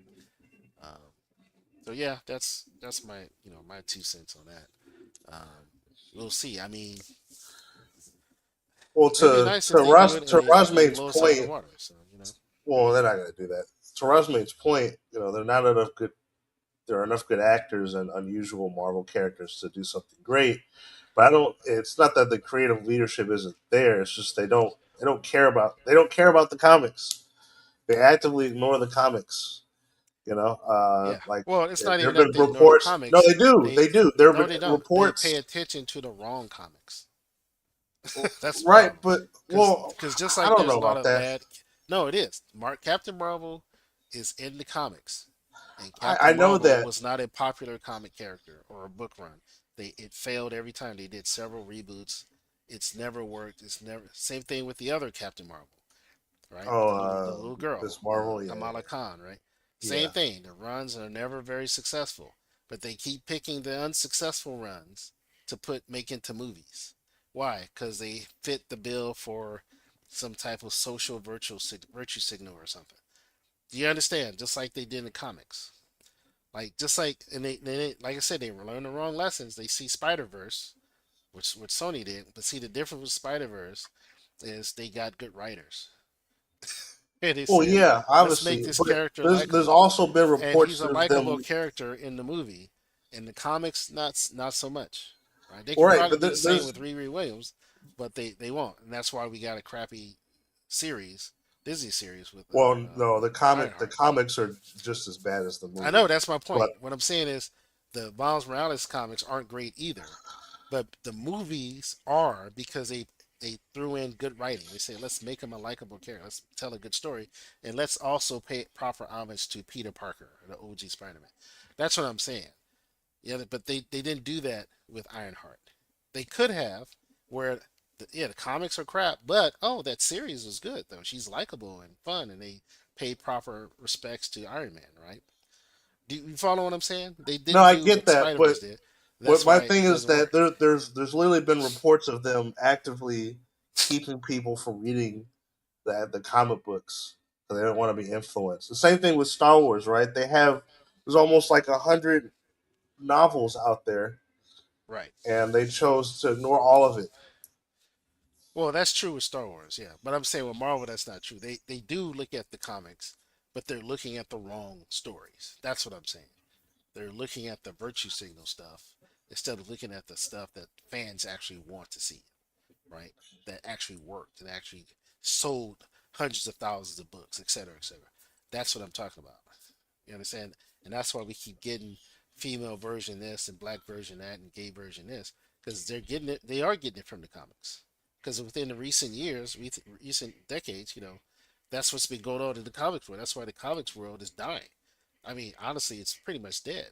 So yeah, that's my 2 cents on that. We'll see. I mean, Well, it'd be nice if they do it and they Rosmane's blow us out of the point. water. So Well, they're not going to do that. To Rosmane's point, they're not enough good. There are enough good actors and unusual Marvel characters to do something great. But I don't. It's not that the creative leadership isn't there. It's just they don't care about the comics. They actively ignore the comics. yeah. Like Well, it's there not even have that been they ignore the reports. No, comics. they do. They They do. There have No, been they don't. They pay reports. attention to the wrong comics. That's the Right, problem. but Because well, just I like don't there's know a lot about of that. bad. No, it is. Captain Marvel is in the comics, and I Captain know Marvel that. was not a popular comic character or a book run. It failed every time. They did several reboots. It's never worked. It's never same thing with the other Captain Marvel, right? Oh, The little girl, Miss Marvel. Yeah, Kamala Khan, right? Same yeah. thing. The runs are never very successful, but they keep picking the unsuccessful runs to put make into movies. Why? Because they fit the bill for some type of social virtue signal or something. Do you understand? Just like they did in the comics. Like just like and like I said, they were learning the wrong lessons. They see Spider Verse, which Sony did, but see the difference with Spider Verse is they got good writers. And they Well, said, yeah, let's make obviously, this but character there's likable, also been and he's reports a of likable them. character in the movie. In the comics, not so much. Right? They could Right, probably but do the same there's with Riri Williams, but they won't, and that's why we got a crappy series, Disney series with well, no, the Ironheart. comics are just as bad as the I know movie. that's my But point. What I'm saying is the Miles Morales comics aren't great either, but the movies are because they threw in good writing. They say let's make him a likable character, let's tell a good story, and let's also pay proper homage to Peter Parker, the OG Spider-Man. That's what I'm saying. Yeah, but they didn't do that with Ironheart. They could have, where the comics are crap, but oh, that series was good though. She's likable and fun, and they paid proper respects to Iron Man, right? Do you follow what I'm saying? They no, didn't I do get what that. Spider But Verse did. what That's my why thing it is doesn't that work. there's literally been reports of them actively keeping people from reading the comic books because they don't want to be influenced. The same thing with Star Wars, right? There's almost like 100 novels out there, Right. and they chose to ignore all of it. Well, that's true with Star Wars, yeah. But I'm saying with Marvel, that's not true. They do look at the comics, but they're looking at the wrong stories. That's what I'm saying. They're looking at the virtue signal stuff instead of looking at the stuff that fans actually want to see, right? That actually worked and actually sold hundreds of thousands of books, et cetera, et cetera. That's what I'm talking about. You understand? And that's why we keep getting female version this and black version that and gay version this because they're getting it. They are getting it from the comics because within the recent years, recent decades, that's what's been going on in the comics world. That's why the comics world is dying. I mean, honestly, it's pretty much dead,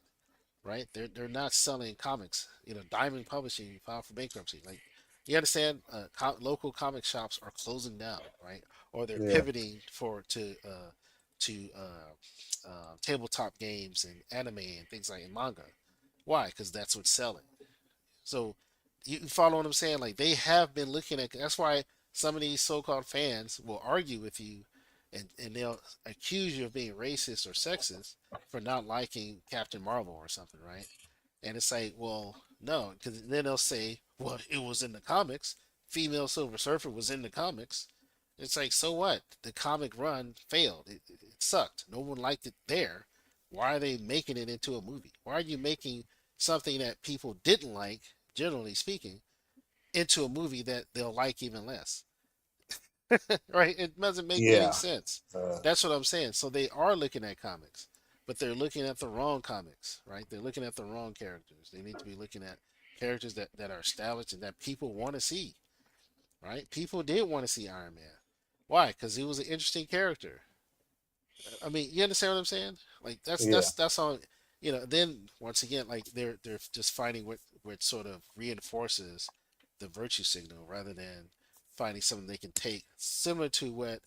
right? They're not selling comics. Diamond Publishing filed for bankruptcy. Like, you understand? Local comic shops are closing down, right? Or they're Yeah, pivoting to tabletop games and anime and things like and manga. Why? Because that's what's selling. So you follow what I'm saying? Like they have been looking at. That's why some of these so-called fans will argue with you, and they'll accuse you of being racist or sexist for not liking Captain Marvel or something, right? And it's like, well, no, because then they'll say, well, it was in the comics. Female Silver Surfer was in the comics. It's like, so what? The comic run failed. It sucked. No one liked it there. Why are they making it into a movie? Why are you making something that people didn't like, generally speaking, into a movie that they'll like even less? Right? It doesn't make any yeah. sense. Uh, That's what I'm saying. So they are looking at comics, but they're looking at the wrong comics, right? They're looking at the wrong characters. They need to be looking at characters that are established and that people want to see, right? People did want to see Iron Man. Why? Because he was an interesting character. I mean, you understand what I'm saying? Like yeah, that's all. Then once again, like they're just finding what sort of reinforces the virtue signal rather than finding something they can take, similar to what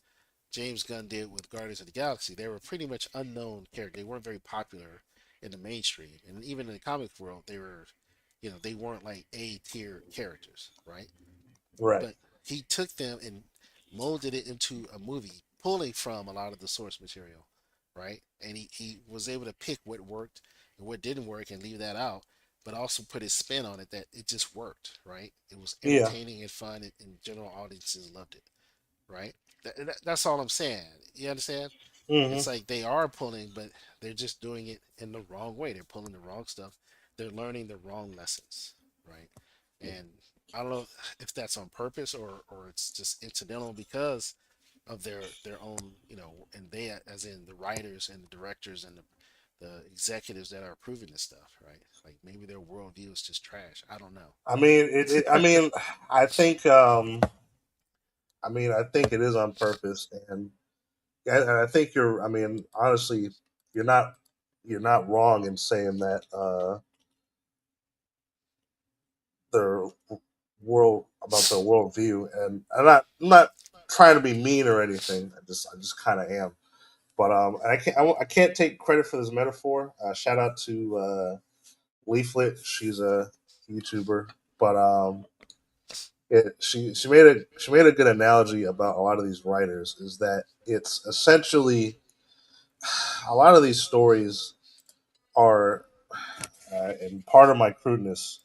James Gunn did with Guardians of the Galaxy. They were pretty much unknown characters. They weren't very popular in the mainstream, and even in the comic world, they weren't like A tier characters, right? right. But he took them and molded it into a movie, pulling from a lot of the source material, right? And he was able to pick what worked and what didn't work and leave that out, but also put his spin on it that it just worked, right? It was Yeah. entertaining and fun, and general audiences loved it, right? That's all I'm saying. You understand? Hmm. It's like they are pulling, but they're just doing it in the wrong way. They're pulling the wrong stuff. They're learning the wrong lessons, right? And I don't know if that's on purpose or it's just incidental because of their own, and they as in the writers and the directors and the executives that are approving this stuff, right? Like maybe their worldview is just trash. I don't know. I mean, I mean, I think. I think it is on purpose, and I think you're. I mean, honestly, you're not. You're not wrong in saying that. their their worldview, and I'm not trying to be mean or anything. I just kind of am. But I can't take credit for this metaphor. Shout out to Leaflet. She's a YouTuber, but she made a good analogy about a lot of these writers. Is that it's essentially a lot of these stories are, and part of my crudeness,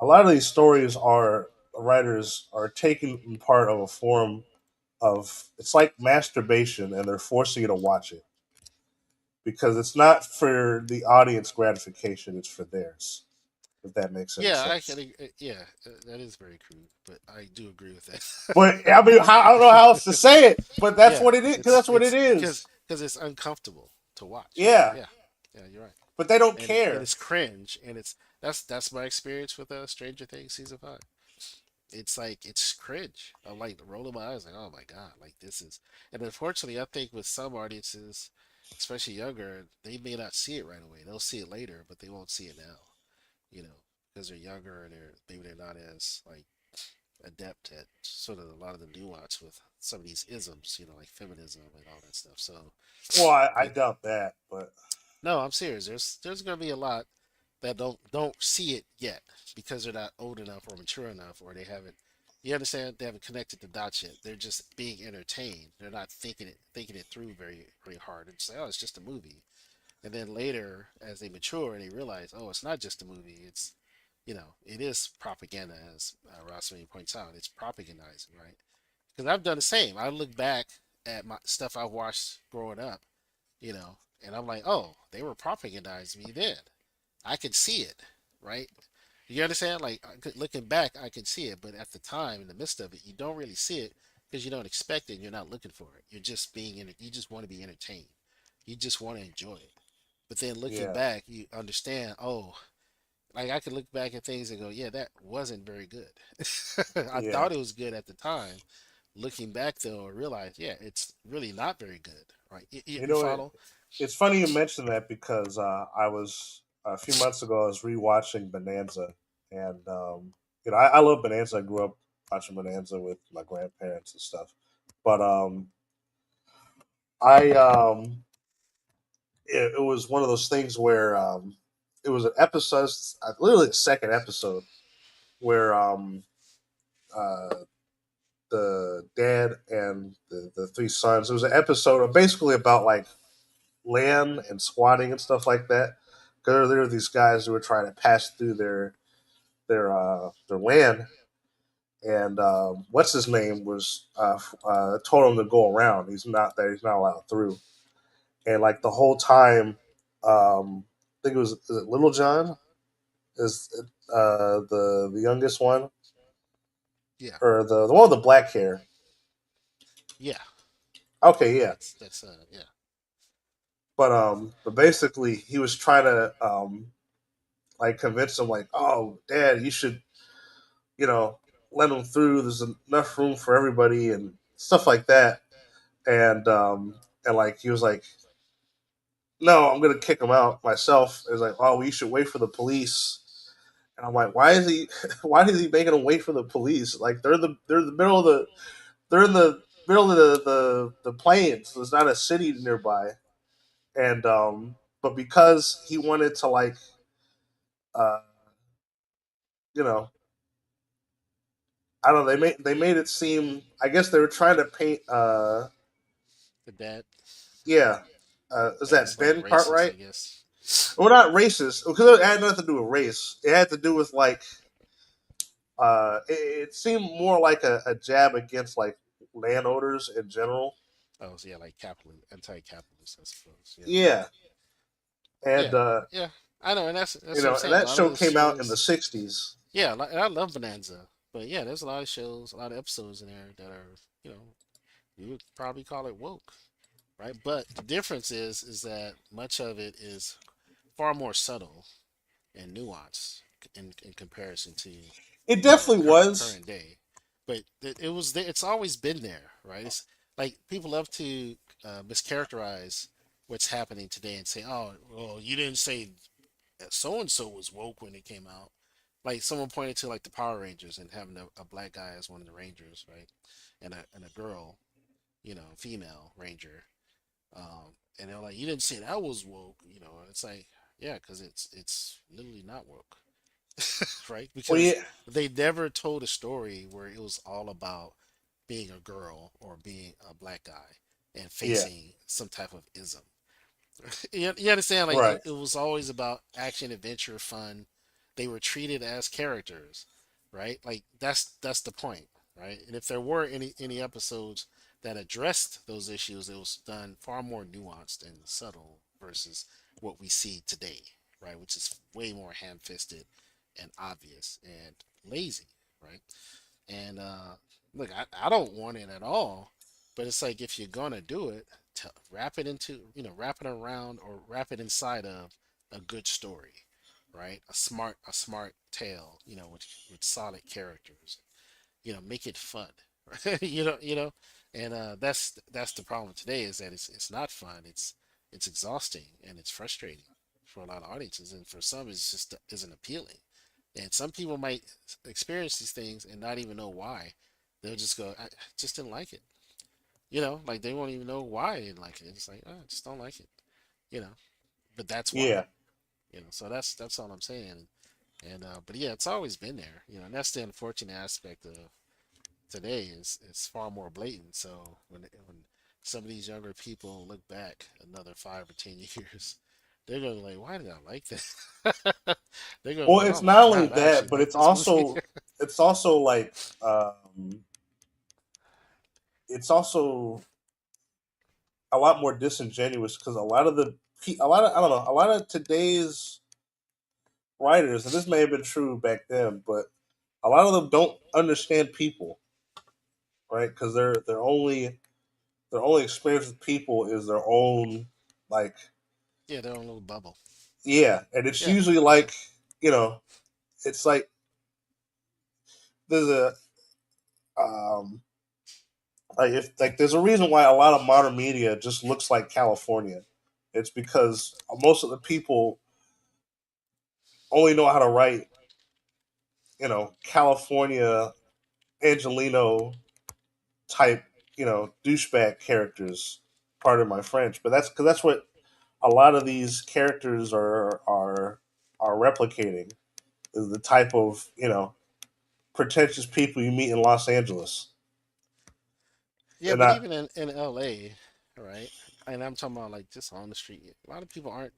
a lot of these stories are writers are taking part of a form of, it's like masturbation, and they're forcing you to watch it because it's not for the audience gratification, it's for theirs, if that makes any Yeah, I sense. can. Yeah, that is very crude, but I do agree with But that. I mean, I don't know how else to say it, but that's Yeah, what it is, because that's what it it's because is. it's uncomfortable to watch. Yeah, Yeah, yeah, you're right. but they don't And care. it's cringe, and that's my experience with Stranger Things season 5. It's like it's cringe. I'm like rolling my eyes, like, oh my god, like this is. And unfortunately, I think with some audiences, especially younger, they may not see it right away. They'll see it later, but they won't see it now. You know, because they're younger and maybe they're not as like adept at sort of a lot of the nuance with some of these isms. Like feminism and all that stuff. So, Well, I but doubt that, but no, I'm serious. There's gonna be a lot that don't see it yet because they're not old enough or mature enough, or they haven't. You understand? They haven't connected the dots yet. They're just being entertained. They're not thinking it through very very hard. It's like, oh, it's just a movie. And then later, as they mature, they realize, oh, it's not just a movie. It is propaganda, as Rossman points out. It's propagandizing, right? Because I've done the same. I look back at my stuff I've watched growing up, and I'm like, oh, they were propagandizing me then. I could see it, right? You understand? Like looking back, I can see it, but at the time, in the midst of it, you don't really see it because you don't expect it. And you're not looking for it. You're just being in it. You just want to be entertained. You just want to enjoy it. But then looking yeah, back, you understand. Oh, like I could look back at things and go, yeah, that wasn't very good. I yeah. thought it was good at the time. Looking back though, I realized, yeah, it's really not very good. Right? You, You you know, follow? it's funny you mentioned that because I was a few months ago. I was rewatching Bonanza, and I love Bonanza. I grew up watching Bonanza with my grandparents and stuff. But I it was one of those things where it was an episode, literally the second episode, where uh, the dad and the three sons. It was an episode basically about like land and squatting and stuff like that. Because there were these guys who were trying to pass through their land, and what's his name was told him to go around. He's not there. He's not allowed through. And like the whole time, I think it was, is it Little John is the youngest one, Yeah, or the one with the black hair. yeah. Okay, yeah. That's yeah, But basically he was trying to like convince him, like, oh dad, you should, you know, let him through. There's enough room for everybody and stuff like that. And like he was like, no, I'm gonna kick him out myself. It was like, oh, we should wait for the police. And I'm like, why is he why is he making them wait for the police? Like they're in the middle of the plains. There's not a city nearby. And but because he wanted to like uh you know, I don't know, they made it seem, I guess they were trying to paint the dad. yeah. Is That it's that like Ben racist, I Cartwright? guess. Well, not racist, because it had nothing to do with race. It had to do with like it seemed more like a jab against like landowners in general. Oh, so yeah, like capitalist, anti-capitalist, I suppose. Yeah, Yeah, and yeah, yeah. I know, and that's what I'm and saying. A that lot of show those came out in the shows, '60s. yeah, and I love Bonanza, but yeah, there's a lot of shows, a lot of episodes in there that are, you would probably call it woke, right? But the difference is that much of it is far more subtle and nuanced in comparison to It definitely was. current day. But it's always been there, right? It's like people love to mischaracterize what's happening today and say, oh, well, you didn't say so and so was woke when it came out. Like someone pointed to like the Power Rangers and having a black guy as one of the Rangers, right? And a girl, female Ranger. And they're like, you didn't say that was woke, It's like, yeah, because it's literally not woke, right? Well, Because yeah, they never told a story where it was all about being a girl or being a black guy and yeah, facing some type of ism. You understand? Like right, it was always about action, adventure, fun. They were treated as characters, right? Like that's the point, right? And if there were any episodes that addressed those issues, it was done far more nuanced and subtle versus what we see today, right? Which is way more ham-fisted and obvious and lazy, right? And look, I don't want it at all, but it's like if you're gonna do it, wrap it into, wrap it around or wrap it inside of a good story, right? A smart tale, with solid characters. Make it fun, right? And that's the problem today is that it's not fun. It's exhausting and it's frustrating for a lot of audiences, and for some, it's just isn't appealing. And some people might experience these things and not even know why. They'll just go, I just didn't like it. Like they won't even know why they didn't like it. It's like, oh, I just don't like it. You know, but that's why. yeah, So that's all I'm saying. And but yeah, it's always been there. And that's the unfortunate aspect of today is it's far more blatant. So when some of these younger people look back another 5 or 10 years, they're gonna be like, why did I like that? They're gonna be well, like, oh it's my not only god, I that, actually but like this movie. it's also like um, it's also a lot more disingenuous because a lot of a lot of I don't know, a lot of today's writers, and this may have been true back then, but a lot of them don't understand people, right? Because their only experience with people is their own, like, Yeah, their own little bubble. yeah, and it's Yeah, usually yeah, like, you know, it's like there's a um like if like there's a reason why a lot of modern media just looks like California. It's because most of the people only know how to write, California Angelino type, douchebag characters. Pardon my French, but that's because that's what a lot of these characters are replicating is the type of pretentious people you meet in Los Angeles. yeah. They're But not. even in L.A., right? And I'm talking about like just on the street. A lot of people aren't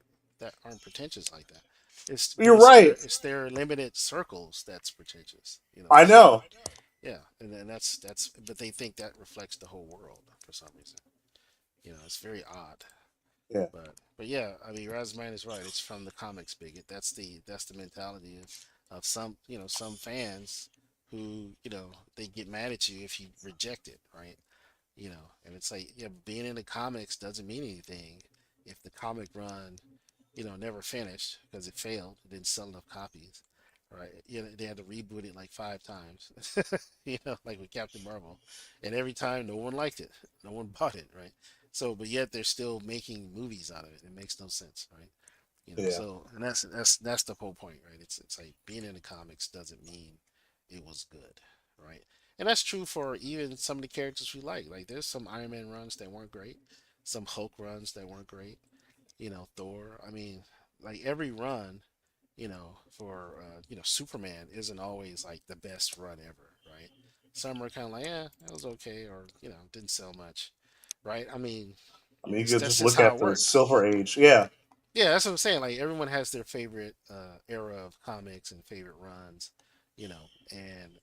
pretentious like that. But You're right. it's their limited circles that's pretentious. I So know. yeah, and then that's but they think that reflects the whole world for some reason. It's very odd. Yeah. But yeah, I mean, Razman is right. It's from the comics bigot. That's the mentality of some fans who they get mad at you if you reject it, right? And it's like, yeah, being in the comics doesn't mean anything if the comic run, never finished because it failed. It didn't sell enough copies, right? They had to reboot it like 5 times, like with Captain Marvel, and every time no one liked it, no one bought it, right? So, but yet they're still making movies out of it. It makes no sense, right? Yeah. So, and that's the whole point, right? It's like being in the comics doesn't mean it was good, right? And that's true for even some of the characters we like. Like there's some Iron Man runs that weren't great, some Hulk runs that weren't great. Thor. I mean, like every run, for Superman isn't always like the best run ever, right? Some are kind of like, yeah, that was okay, or didn't sell much, right? I mean, I mean, you it's could that's just just look how at it the works. Silver Age. Yeah. Yeah, that's what I'm saying. Like everyone has their favorite era of comics and favorite runs, and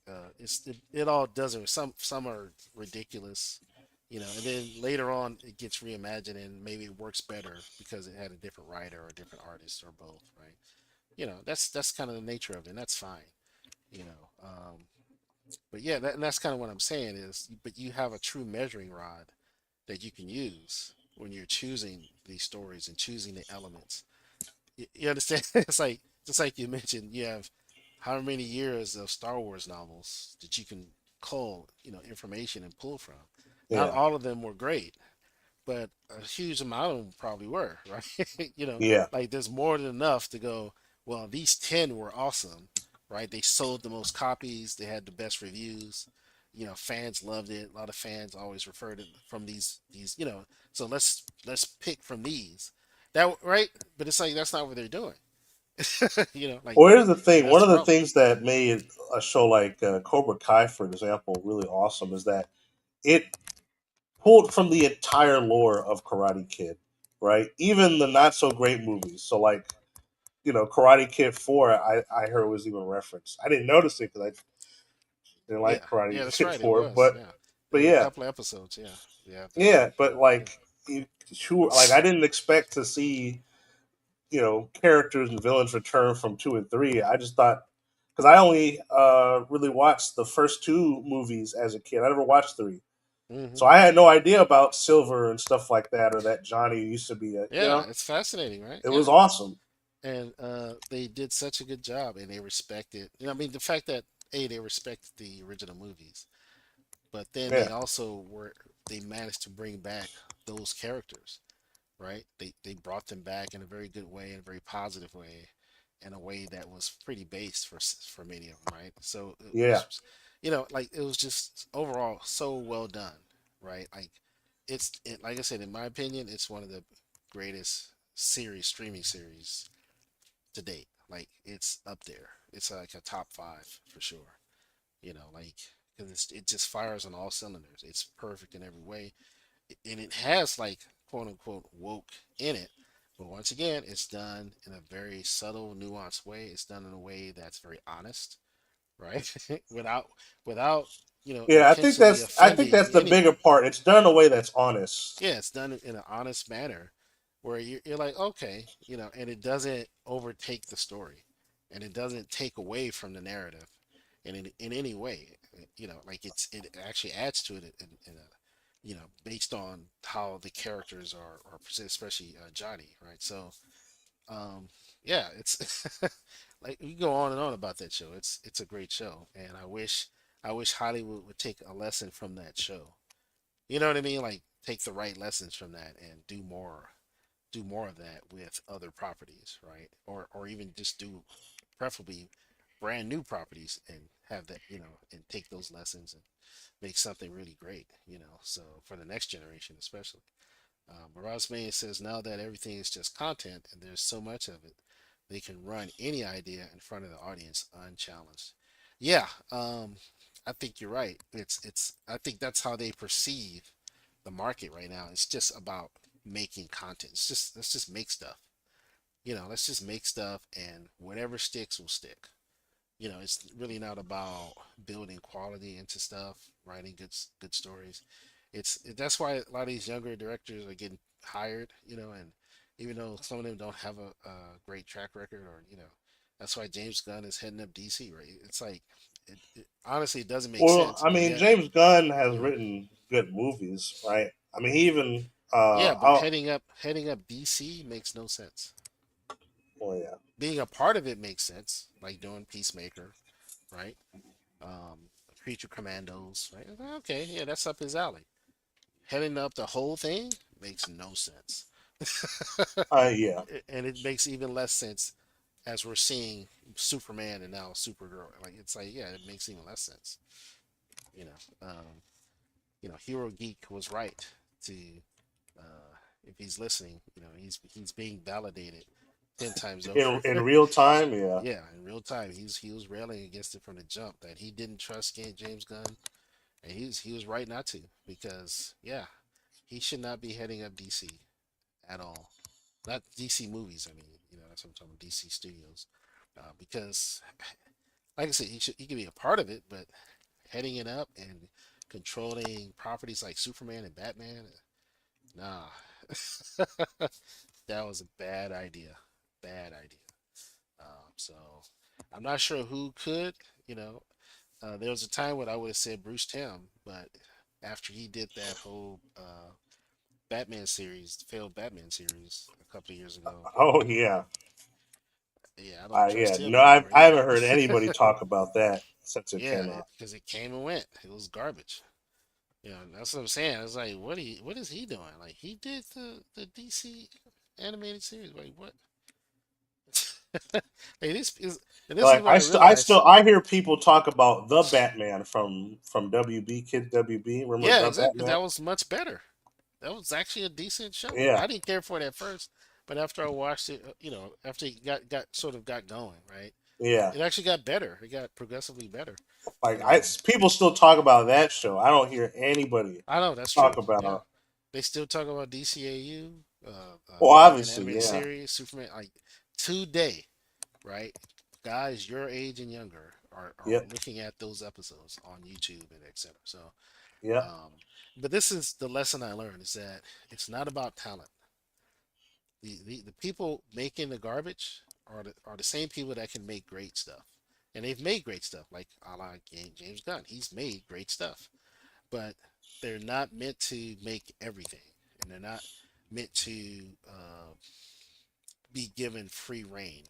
it all doesn't. Some are ridiculous, and then later on it gets reimagined and maybe it works better because it had a different writer or a different artist or both, right? That's kind of the nature of it, and that's fine, you know. But yeah, and that's kind of what I'm saying is, but you have a true measuring rod that you can use when you're choosing these stories and choosing the elements. You understand? It's like just like you mentioned, you have how many years of Star Wars novels that you can cull, information and pull from. Not Yeah. all of them were great, but a huge amount of them probably were, right? Yeah. Like there's more than enough to go, well, these 10 were awesome, right? They sold the most copies. They had the best reviews. Fans loved it. A lot of fans always refer to from these. So let's pick from these. That right, but it's like that's not what they're doing. Like Well, here's the thing. that's One the of the problem. things that made a show like Cobra Kai, for example, really awesome is that it pulled from the entire lore of Karate Kid, right? Even the not so great movies. So, like, Karate Kid 4, I heard was even referenced. I didn't notice it because I didn't Yeah, like Karate yeah, that's Kid right. It 4, was. but Yeah, but there were a yeah, couple of episodes. Yeah, yeah, yeah, but yeah. like, sure, like I didn't expect to see characters and villains return from 2 and 3. I just thought because I only really watched the first two movies as a kid. I never watched 3, Hmm. so I had no idea about Silver and stuff like that, or that Johnny used to be a. Yeah, it's fascinating, right? It was Yeah, awesome. and they did such a good job, and they respected. I mean, the fact that they respected the original movies, but then Yeah, they managed to bring back those characters, right? They brought them back in a very good way, in a very positive way, in a way that was pretty based for many of them, right? So it yeah, was, like it was just overall so well done, right? Like like I said, in my opinion, it's one of the greatest streaming series to date. Like it's up there. It's like a top five for sure. Like because it just fires on all cylinders. It's perfect in every way, and it has like quote unquote woke in it. But once again, it's done in a very subtle, nuanced way. It's done in a way that's very honest, right? Without yeah. intentionally I think offending that's the bigger anyone. part. It's done in a way that's honest. Yeah, it's done in an honest manner where you're like, okay, and it doesn't overtake the story and it doesn't take away from the narrative in any way. Like it actually adds to it in a, based on how the characters are presented, especially Johnny, right? So, um, yeah, it's like you go on and on about that show. It's a great show, and I wish Hollywood would take a lesson from that show. You know what I mean? Like take the right lessons from that and do more of that with other properties, right? Or even just do preferably brand new properties and have that, and take those lessons and make something really great, so for the next generation especially. Ross May says now that everything is just content and there's so much of it, they can run any idea in front of the audience unchallenged. Yeah, I think you're right. I think that's how they perceive the market right now. It's just about making content. Let's just make stuff. Let's just make stuff and whatever sticks will stick. It's really not about building quality into stuff, writing good stories. That's why a lot of these younger directors are getting hired, and even though some of them don't have a great track record, or that's why James Gunn is heading up DC, right? It's like honestly, it doesn't make Well, sense, I but mean, yet, James Gunn has mhm. written good movies, right? I mean, he even Yeah, but heading up DC makes no sense. well, yeah. Being a part of it makes sense, like doing Peacemaker, right? Creature Commandos, right? Okay, yeah, that's up his alley. Heading up the whole thing makes no sense. Yeah. And it makes even less sense as we're seeing Superman and now Supergirl. Like it's like, yeah, it makes even less sense. You know, Hero Geek was right to, if he's listening, he's being validated 10 times over. In real time, yeah. Yeah, in real time, he was railing against it from the jump that he didn't trust James Gunn, and he was right not to because yeah, he should not be heading up DC at all. Not DC movies. I mean, that's what I'm talking about. DC Studios, because like I said, he could be a part of it, but heading it up and controlling properties like Superman and Batman, nah, that was a bad idea. Bad idea. So I'm not sure who could. You know, there was a time when I would have said Bruce Timm, but after he did that whole Batman series, failed Batman series a couple of years ago, Oh yeah. yeah, I don't Yeah. trust him No, anymore I either. haven't heard anybody talk about that since it Yeah, came out. because it came and went. It was garbage. That's what I'm saying. It's like, what is he doing? Like he did the DC animated series. Like what? Hey, and this is Like what I I realized. still I hear people talk about the Batman from WB Kid WB. Remember Yeah, the exactly. Batman? That was much better. That was actually a decent show. Yeah, I didn't care for it at first, but after I watched it, after it got going, right, yeah. it actually got better. It got progressively better. Like I Um, people still talk about that show. I don't hear anybody I know that's talk true. Yeah, about. they still talk about DCAU, Well, Batman obviously, animated yeah, series, Superman, like today, right? Guys your age and younger are yep, looking at those episodes on YouTube and etc. So, yep, um, but this is the lesson I learned is that it's not about talent. The people making the garbage are the same people that can make great stuff, and they've made great stuff like a la James Gunn. He's made great stuff, but they're not meant to make everything, and they're not meant to be given free reign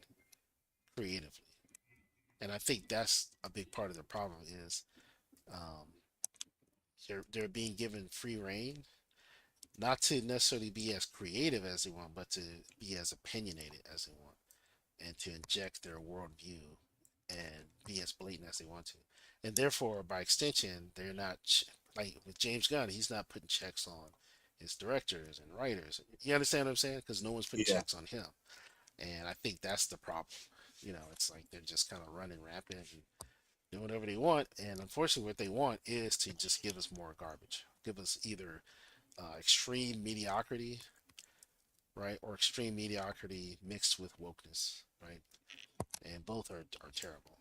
creatively. And I think that's a big part of the problem is um, they're being given free reign, not to necessarily be as creative as they want, but to be as opinionated as they want, and to inject their worldview and be as blatant as they want to. And therefore, by extension, they're not like with James Gunn, he's not putting checks on his directors and writers. You understand what I'm saying? Because no one's putting yeah, checks on him. And I think that's the problem. It's like they're just kind of running rampant and doing whatever they want. And unfortunately, what they want is to just give us more garbage, give us either extreme mediocrity, right, or extreme mediocrity mixed with wokeness, right? And both are terrible.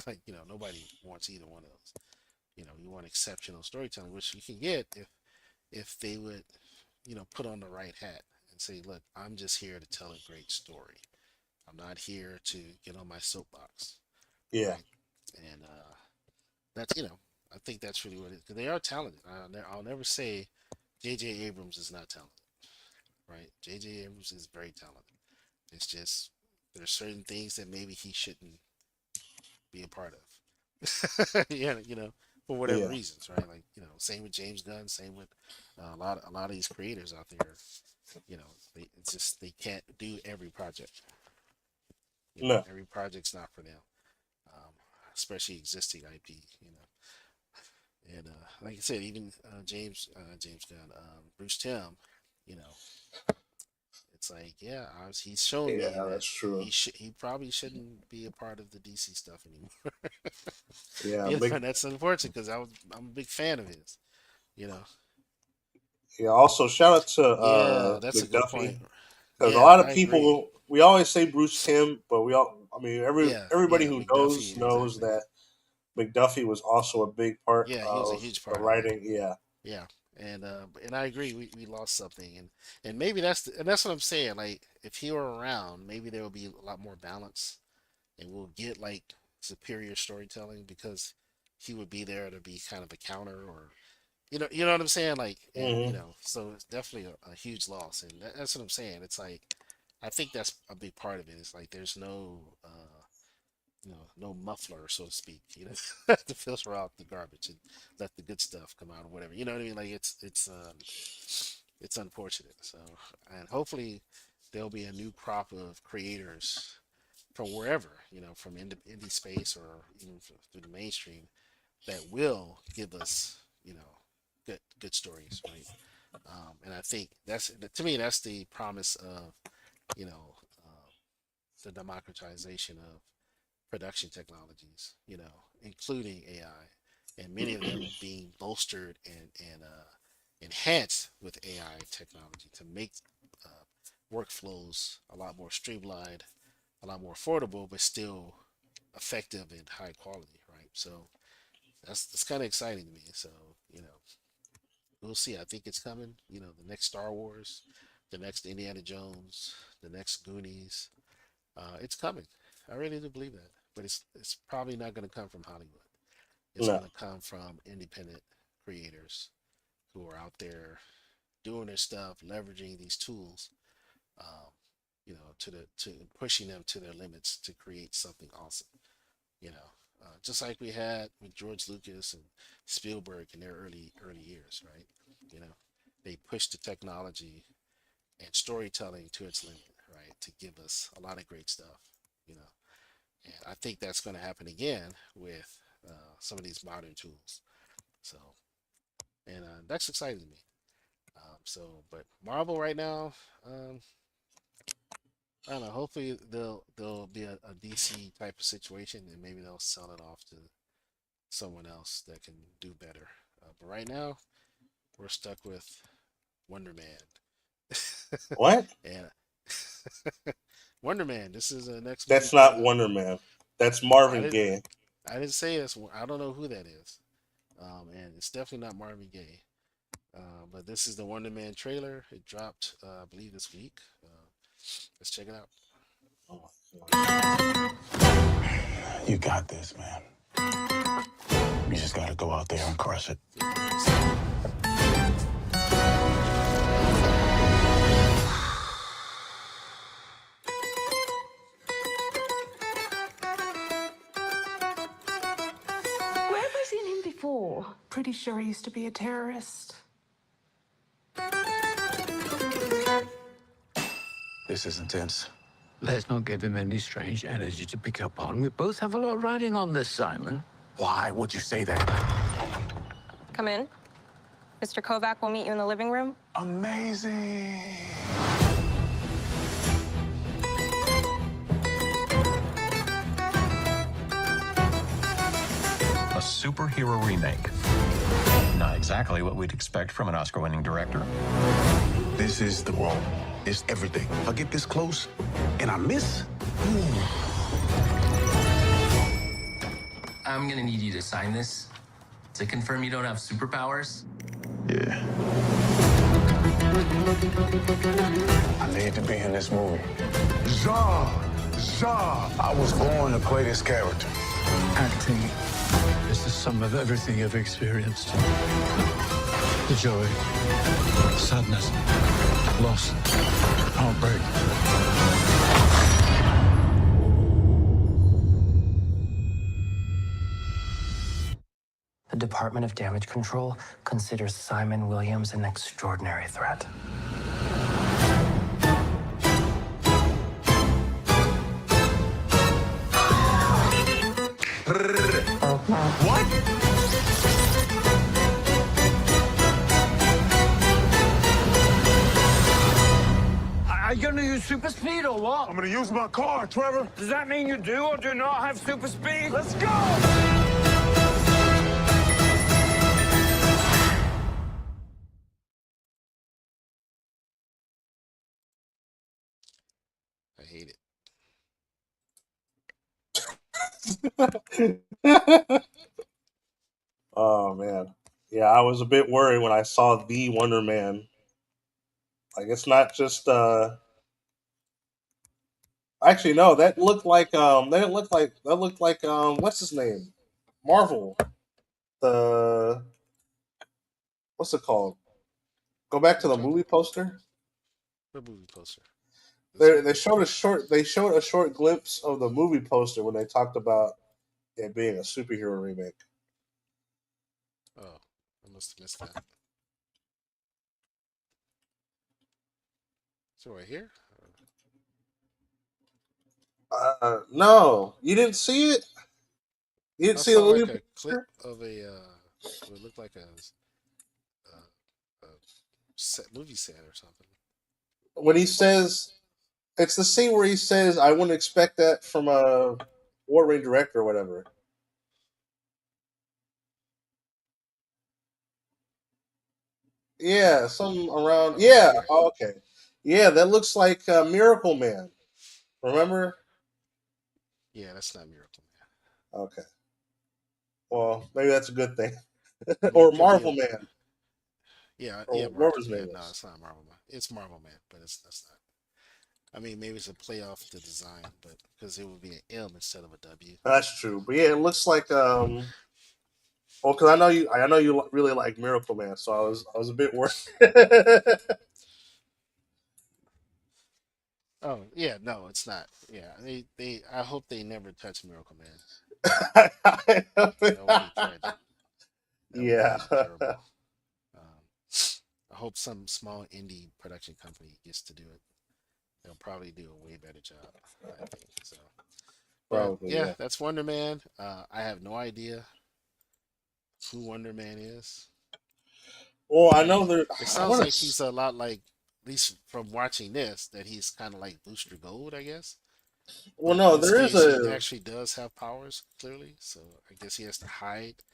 Like nobody wants either one of those. You want exceptional storytelling, which you can get if they would put on the right hat and say, look, I'm just here to tell a great story. I'm not here to get on my soapbox, yeah. right? And that's I think that's really what it is because they are talented. I'll never say J.J. Abrams is not talented, right? J.J. Abrams is very talented. It's just there's certain things that maybe he shouldn't be a part of. Yeah, for whatever Yeah. reasons, right? Like same with James Gunn, same with a lot of these creators out there. It's just they can't do every project. No. Every project's not for them, um, especially existing IP. And like I said, even James Gunn, Bruce Timm, you know, it's like he's shown me Yeah, that that's true. he probably shouldn't be a part of the DC stuff anymore. Yeah, big. And that's unfortunate because I'm a big fan of his. You know, Yeah. Also, shout out to yeah, that's a good McDuffie point. because a Yeah, lot of I agree. people we always say Bruce Tim, but we all I mean Yeah, everybody yeah, who McDuffie, knows exactly. that McDuffie was also a big part Yeah, he was a of huge the part of it. writing. Yeah, Yeah, and I agree. We lost something, and maybe that's what I'm saying. Like if he were around, maybe there would be a lot more balance, and we'll get like superior storytelling because he would be there to be kind of a counter, or you know what I'm saying. Like, and hmm so it's definitely a huge loss, and that's what I'm saying. It's like I think that's a big part of it. It's like there's no muffler, so to speak, to filter out the garbage and let the good stuff come out or whatever. You know what I mean? Like it's unfortunate. So, and hopefully there'll be a new crop of creators from wherever, from indie space or even through the mainstream that will give us, good stories, right? And I think that's to me that's the promise of, you know, the democratization of production technologies, including AI, and many of them being bolstered and enhanced with AI technology to make uh, workflows a lot more streamlined, a lot more affordable, but still effective and high quality, right? So that's kind of exciting to me. So we'll see. I think it's coming. The next Star Wars, the next Indiana Jones, the next Goonies. It's coming. I really do believe that. But it's probably not going to come from Hollywood. It's no, going to come from independent creators who are out there doing their stuff, leveraging these tools, um, to pushing them to their limits to create something awesome. Just like we had with George Lucas and Spielberg in their early years, right? You know, they pushed the technology and storytelling to its limit, right? to give us a lot of great stuff. You know, and I think that's going to happen again with some of these modern tools. So, and that's exciting to me. But Marvel right now, um, I don't know. Hopefully, they'll be a DC type of situation, and maybe they'll sell it off to someone else that can do better. But right now, we're stuck with Wonder Man. What? And Wonder Man. This is the next movie That's not coming out. Wonder Man. That's I Marvin didn't. Gaye. I didn't say this. I don't know who that is. And it's definitely not Marvin Gaye. But this is the Wonder Man trailer. It dropped, I believe, this week. Let's check it out. Oh, You got this, man. You just gotta go out there and crush it. Feel very excited. Where have I seen him before? Pretty sure he used to be a terrorist. This is intense. Let's not give him any strange energy to pick up on. We both have a lot riding on this, Simon. Why would you say that? Come in. Mr. Kovac will meet you in the living room. Amazing. A superhero remake. Not exactly what we'd expect from an Oscar-winning director. This is the role. It's everything. If I get this close and I miss, I'm gonna need you to sign this to confirm you don't have superpowers. yeah. I need to be in this movie. Zah! I was born to play this character. Acting is the sum of everything you've experienced. The joy, sadness, loss, heartbreak. The Department of Damage Control considers Simon Williams an extraordinary threat. Are you gonna use super speed or what? I'm gonna use my car, Trevor. Does that mean you do or do not have super speed? Let's go! I hate okay. Oh man. Yeah, I was a bit worried when I saw the Wonder Man. Like it's not just actually no, that looked like what's his name? Marvel. The what's it called? Go back it. to You the talking movie poster. the movie poster? This one? They showed a short glimpse of the movie poster when they talked about it being a superhero remake. Oh, I must have missed that. So right here? No, you didn't see it. You didn't I see the saw movie like a clip poster of what looked like a movie set or something. when he says it's the scene where he says, "I wouldn't expect that from a War Ring director or whatever." Yeah, something around. Oh, right Yeah, here. oh, okay. Yeah, that looks like Miracle Man. Remember? Yeah, that's not Miracle Okay. Well, maybe that's a good thing. Man. I mean, Or it could be a Marvel Man, yeah, or whatever Marvel. his Yeah, name no, is. it's not Marvel Man. It's Marvel Man, but it's that's not. I mean, maybe it's a play off the design, but because it would be an M instead of a W. That's true. But yeah, it looks like well, because I know you really like Miracle Man, so I was a bit worried. Oh, yeah, no, it's not. Yeah, I hope they never touch Miracle Man. That would be tragic. That would Yeah. be terrible. Um, I hope some small indie production company gets to do it. they'll probably do a way better job, I think. So, but Probably, yeah, yeah. that's Wonder Man. I have no idea who Wonder Man is. Well, I know He there. It I sounds want like to. he's a lot like, at least from watching this, that he's kind of like Booster Gold, I guess. Well, But no, in this there is case, he a. actually does have powers, clearly. So I guess he has to hide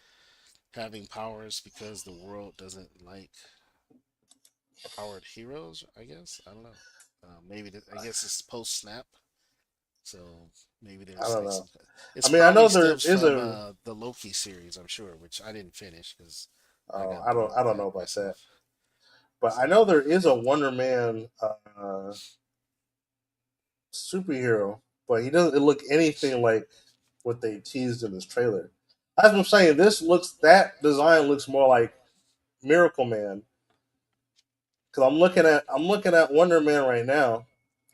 having powers because the world doesn't like powered heroes. I guess I don't know. I guess it's post snap, so maybe I there's don't like know. some. It's I mean, I probably know there stems is from a. the Loki series, I'm sure, which I didn't finish because I Oh, got bored I with don't know that about that, myself. but So I know there is a Wonder Man superhero, but he doesn't look anything like what they teased in this trailer. As I'm saying, that design looks more like Miracle Man because I'm looking at Wonder Man right now,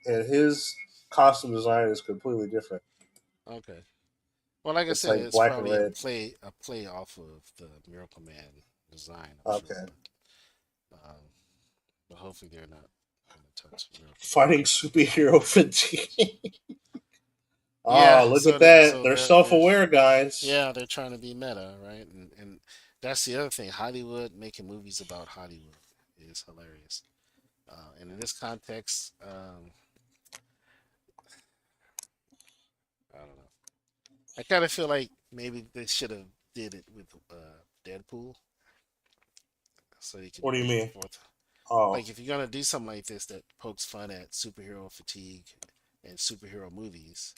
and his costume design is completely different. okay. Well, like I It's said, like it's black and probably red. a play off of the Miracle Man design, I'm sure, Okay, but hopefully they're not going to touch Miracle Man. fighting superhero fatigue. Yeah, Ah, look at that! They're they're self-aware, guys. yeah, they're trying to be meta, right? And that's the other thing. Hollywood making movies about Hollywood is hilarious. And in this context, I don't know. I kind of feel like maybe they should have did it with Deadpool, so you can What do you make the mean? fourth. Oh, Like if you're gonna do something like this that pokes fun at superhero fatigue and superhero movies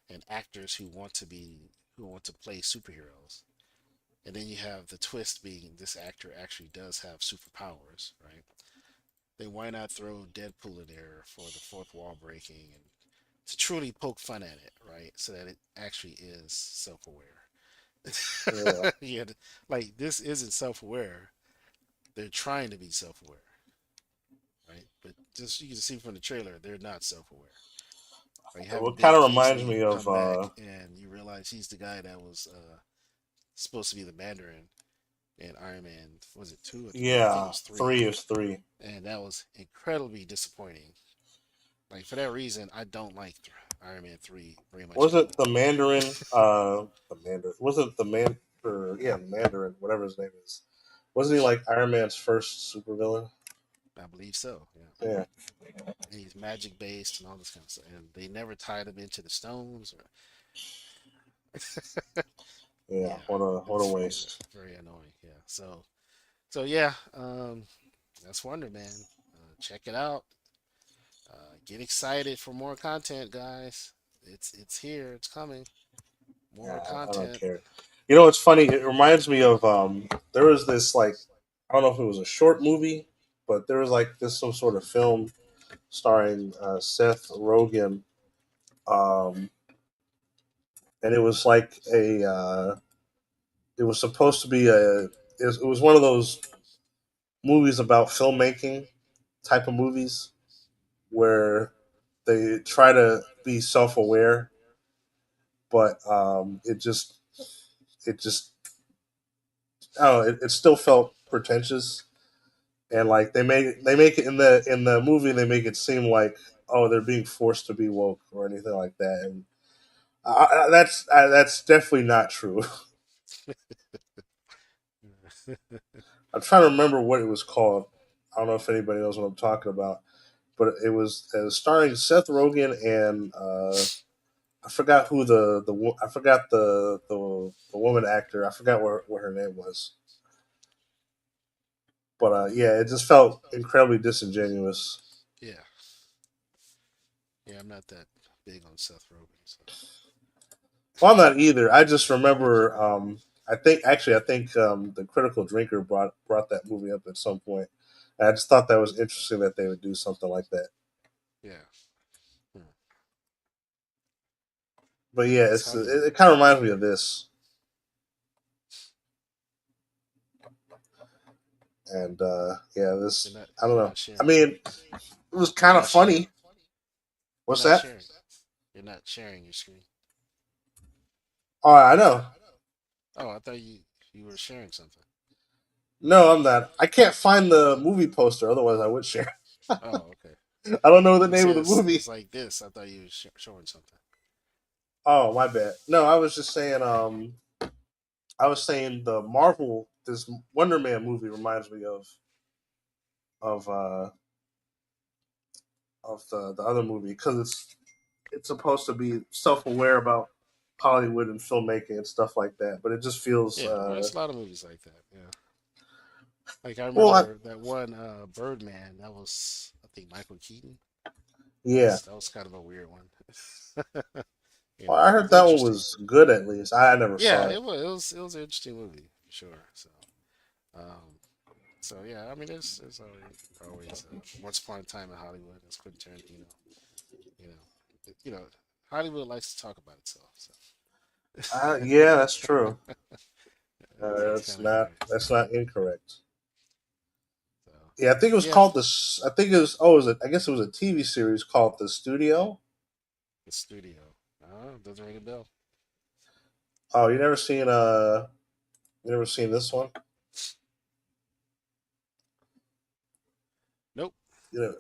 and actors who want to play superheroes, and then you have the twist being this actor actually does have superpowers, right? Then why not throw Deadpool in there for the fourth wall breaking and to truly poke fun at it, right? So that it actually is self-aware. yeah. Yeah, like this isn't self-aware. They're trying to be self-aware, right? But just you can see from the trailer, they're not self-aware. Like having What kind Ben of reminds Kingsley me of come back and you realize he's the guy that was supposed to be the Mandarin in Iron Man. Was it 2 or 3? I think it yeah, was 3, three is three. and that was incredibly disappointing. Like for that reason, I don't like Iron Man 3 very much at Wasn't all. the Mandarin the Mandarin wasn't the man or yeah, the Mandarin, whatever his name is. Wasn't he like Iron Man's first supervillain? I believe so. Yeah, Yeah. and he's magic based and all this kind of stuff, and they never tied him into the stones. Or Yeah. yeah, What a it's very waste. very annoying. Yeah, so yeah, that's Wonder Man. Check it out. Get excited for more content, guys. It's here. It's coming. More Yeah, I don't content. care. You know what's funny? It reminds me of there was this like I don't know if it was a short movie, but there was like this some sort of film starring Seth Rogen, um, and it was like a it was supposed to be it was one of those movies about filmmaking type of movies where they try to be self aware, but it just I don't know, it still felt pretentious, and like they make it in the movie they make it seem like oh they're being forced to be woke or anything like that, and that's definitely not true. I'm trying to remember what it was called. I don't know if anybody knows what I'm talking about, but it was starring Seth Rogen and I forgot who I forgot the woman actor. I forgot what her name was. But yeah, it just felt incredibly disingenuous. Yeah, yeah. I'm not that big on Seth Rogen, so Well, I'm not either. I just remember. I think the Critical Drinker brought that movie up at some point. And I just thought that was interesting that they would do something like that. yeah. Hmm. But yeah, It's coming. it kind of reminds me of this. And yeah, this I don't You're know. not I sharing. mean, it was You're kind of not sharing. funny. You're What's not that? sharing. You're not sharing your screen. Oh, I know. Oh, I thought you were sharing something. No, I'm not. I can't find the movie poster. Otherwise, I would share. Oh, okay. I don't know the You name of said the movie. it's like this. I thought you were showing something. Oh, my bad. No, I was just saying. I was saying the Marvel this Wonder Man movie reminds me of uh of the other movie because it's supposed to be self aware about Hollywood and filmmaking and stuff like that, but it just feels Yeah, well, there's a lot of movies like that. Yeah, like I well. remember that one Birdman. That was I think Michael Keaton. Yeah, That was kind of a weird one. well, I heard that one Interesting. was good. At least I never Yeah, saw it. it was an interesting movie for sure. Um, so yeah, I mean, there's always once upon a time in Hollywood, as Quentin Tarantino. You know, Hollywood likes to talk about itself. So Yeah, that's true. it's kind of hilarious. That's not incorrect. So Yeah, I think it was yeah, called this. I think it was. Oh, was it? I guess it was a TV series called The Studio. the studio. Doesn't ring a bell. Oh, you never seen this one? Nope. You know,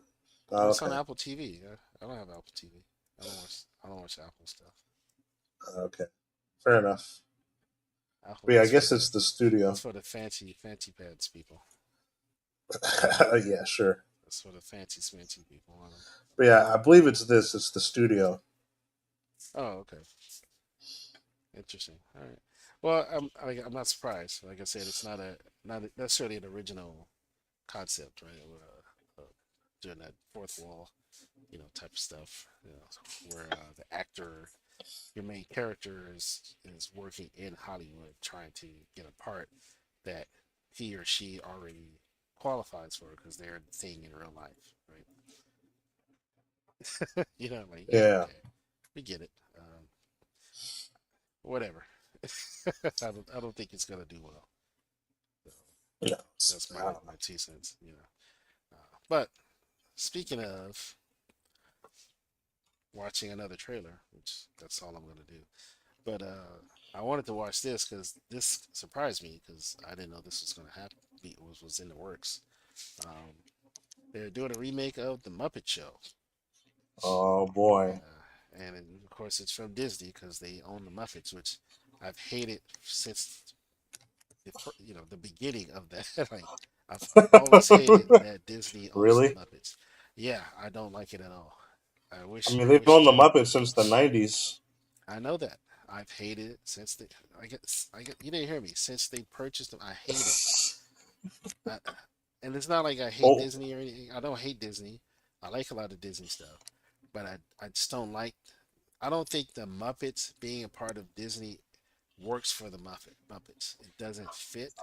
But oh, it's on okay, Apple TV. I don't have Apple TV. I don't watch Apple stuff. okay, fair enough. Apple But yeah, I that's for guess it's The Studio. the fancy pants people. Yeah, sure. That's for the fancy smancy people on them. But yeah, I believe it's this. It's The Studio. Oh, okay. Interesting. All right. Well, I'm not surprised. Like I said, it's not necessarily an original concept, right? Doing that fourth wall, type of stuff. Where the actor, your main character, is working in Hollywood, trying to get a part that he or she already qualifies for because they're the thing in real life, right? Like yeah, Yeah, okay, we get it. Whatever. I don't think it's gonna do well. So no, that's I don't my 2 cents. But speaking of watching another trailer, which that's all I'm gonna do. But I wanted to watch this because this surprised me because I didn't know this was gonna happen. Was in the works. Um, they're doing a remake of the Muppet Show. oh boy. And of course it's from Disney because they own the Muppets, which I've hated since the beginning of that. Like I've always hated that Disney owns the Really? Muppets. Yeah, I don't like it at all. I mean, they've Wish known the they. Muppets since the '90s. I know that. I've hated it since they. I get. You didn't hear me. Since they purchased them, I hate it. I, and it's not like I hate Oh, Disney or anything. I don't hate Disney. I like a lot of Disney stuff, but I just don't like. I don't think the Muppets being a part of Disney works for the Muppets. It doesn't fit.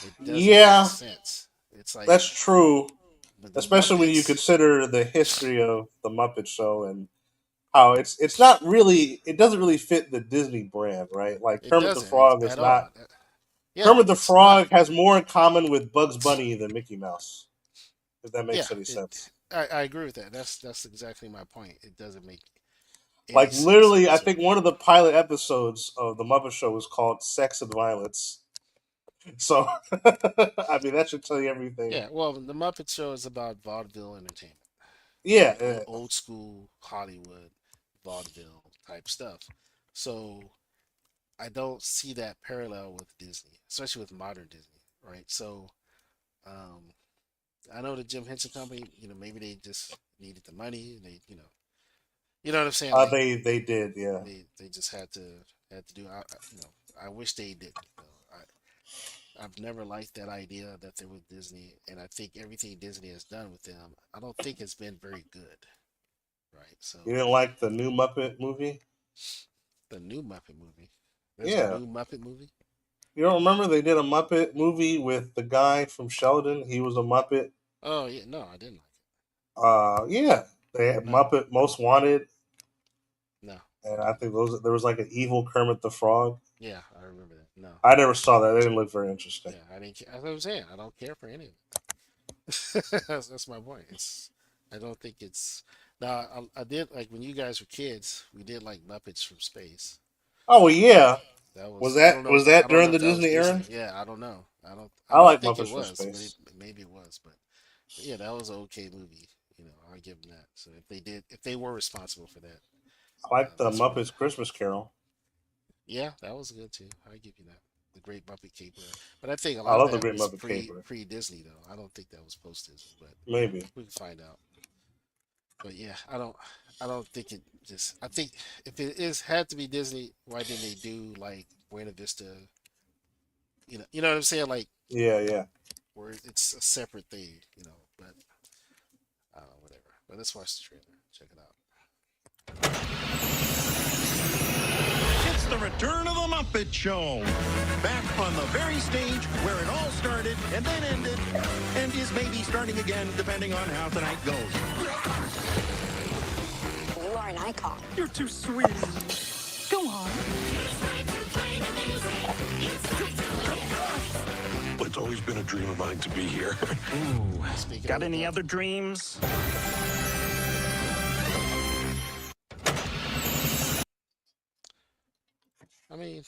It doesn't make yeah, sense. It's like, that's true. but the Especially when you Muppets, consider the history of the Muppet Show and how it's not really it doesn't really fit the Disney brand, right? Like it doesn't at all. Yeah, Kermit the it's not. Frog has more in common with Bugs Bunny than Mickey Mouse, if that Yeah, makes any sense. I agree with that. That's exactly my point. It doesn't make any Like sense literally, I think whatsoever. one of the pilot episodes of the Muppet Show was called "Sex and Violence." So, I mean, that should tell you everything. Yeah, well, the Muppet Show is about vaudeville entertainment, Yeah, right? Old school Hollywood vaudeville type stuff. So I don't see that parallel with Disney, especially with modern Disney, right? So um, I know the Jim Henson Company, maybe they just needed the money. You know what I'm saying? Like they did. Yeah, they just had to do. I wish they didn't. I've never liked that idea that they're with Disney, and I think everything Disney has done with them, I don't think it's been very good, right? So you didn't like the new Muppet movie? the new Muppet movie, there's a Yeah, new Muppet movie. you don't remember they did a Muppet movie with the guy from Sheldon? He was a Muppet. Oh yeah, no, I didn't like Yeah, they it. had No, Muppet Most Wanted, no, and I I didn't. think there was like an evil Kermit the Frog. Yeah, I remember that. No, I never saw that. They didn't look very interesting. yeah, I didn't. As I was saying, I don't care for any of it. That's my point. I don't think it's. Now, I did like when you guys were kids. We did like Muppets from Space. Oh yeah, That was. I don't know. was I that don't know during if the that was Disney era? Disney. Yeah, I don't know. I I don't like think it Muppets from was, but Space. maybe it was. But yeah, that was an okay movie. I give them that. So if they were responsible for that, I like the that's pretty Muppets good. Christmas Carol. Yeah, that was good too. I give you that. The Great Muppet Caper, but I think a I lot of love the that Great was Muppet Caper. pre Disney though. I don't think that was post Disney, but Maybe. we can find out. But yeah, I don't think it just. I think if it is had to be Disney, why didn't they do like Buena Vista? You know what I'm saying? Like Yeah, yeah. where it's a separate thing, But I don't know, whatever. But let's watch the trailer. Check it out. It's the return of the Muppet Show. Back on the very stage where it all started and then ended and is maybe starting again depending on how tonight goes. You are an icon. You're too sweet. Go on. It's always been a dream of mine to be here. Ooh. Speaking Got of any the other dreams? I mean,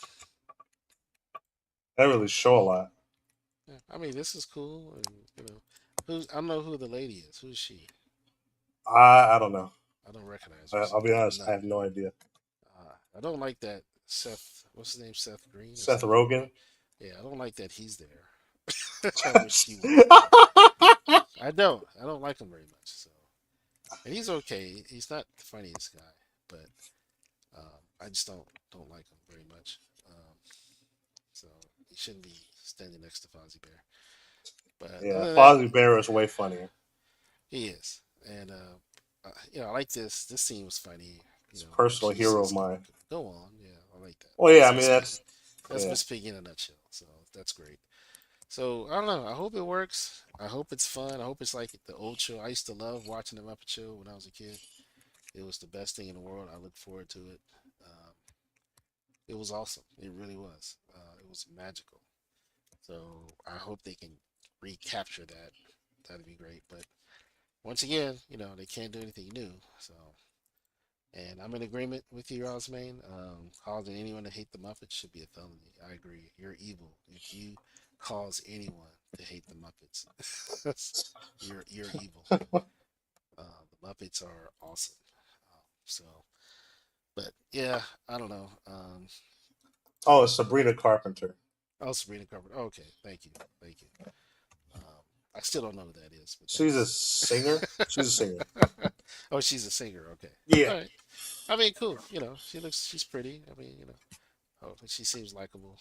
That really show a lot. yeah, I mean, this is cool, and who's I don't know who the lady is. Who's she? I don't know. I don't recognize her, so I'll be I'm honest. I not. have no idea. I don't like that Seth. What's his name? Seth Green or Seth Seth Rogen. Rogen. Yeah, I don't like that he's there. I wish he was. I don't. I don't like him very much. So, and he's okay. He's not the funniest guy, but I just don't like him very much. So he shouldn't be standing next to Fozzie Bear. But Yeah, other than that, Fozzie Bear is way funnier. he is. And I like this. This scene was funny. It's a When personal she hero of says, mine. "Go on," yeah, I like that. Well, yeah, That's I mean Miss Piggy. That's yeah, Miss Piggy in a nutshell. So that's great. So I don't know. I hope it works. I hope it's fun. I hope it's like the old show. I used to love watching the Muppet Show when I was a kid. It was the best thing in the world. I look forward to it. Um, it was awesome. It really was. It was magical. So I hope they can recapture that. That'd be great. But once again, they can't do anything new. So, and I'm in agreement with you, Rosmain. Causing anyone to hate the Muppets should be a felony. I agree. You're evil if you cause anyone to hate the Muppets. you're evil. The Muppets are awesome. So, but yeah, I don't know. Oh, it's Sabrina Carpenter. Oh, Sabrina Carpenter. Okay, thank you. Um, I still don't know who that is, but She's a singer. She's a singer. oh, she's a singer. Okay, Yeah. all right. I mean, cool. She's pretty. I mean, oh, she seems likable.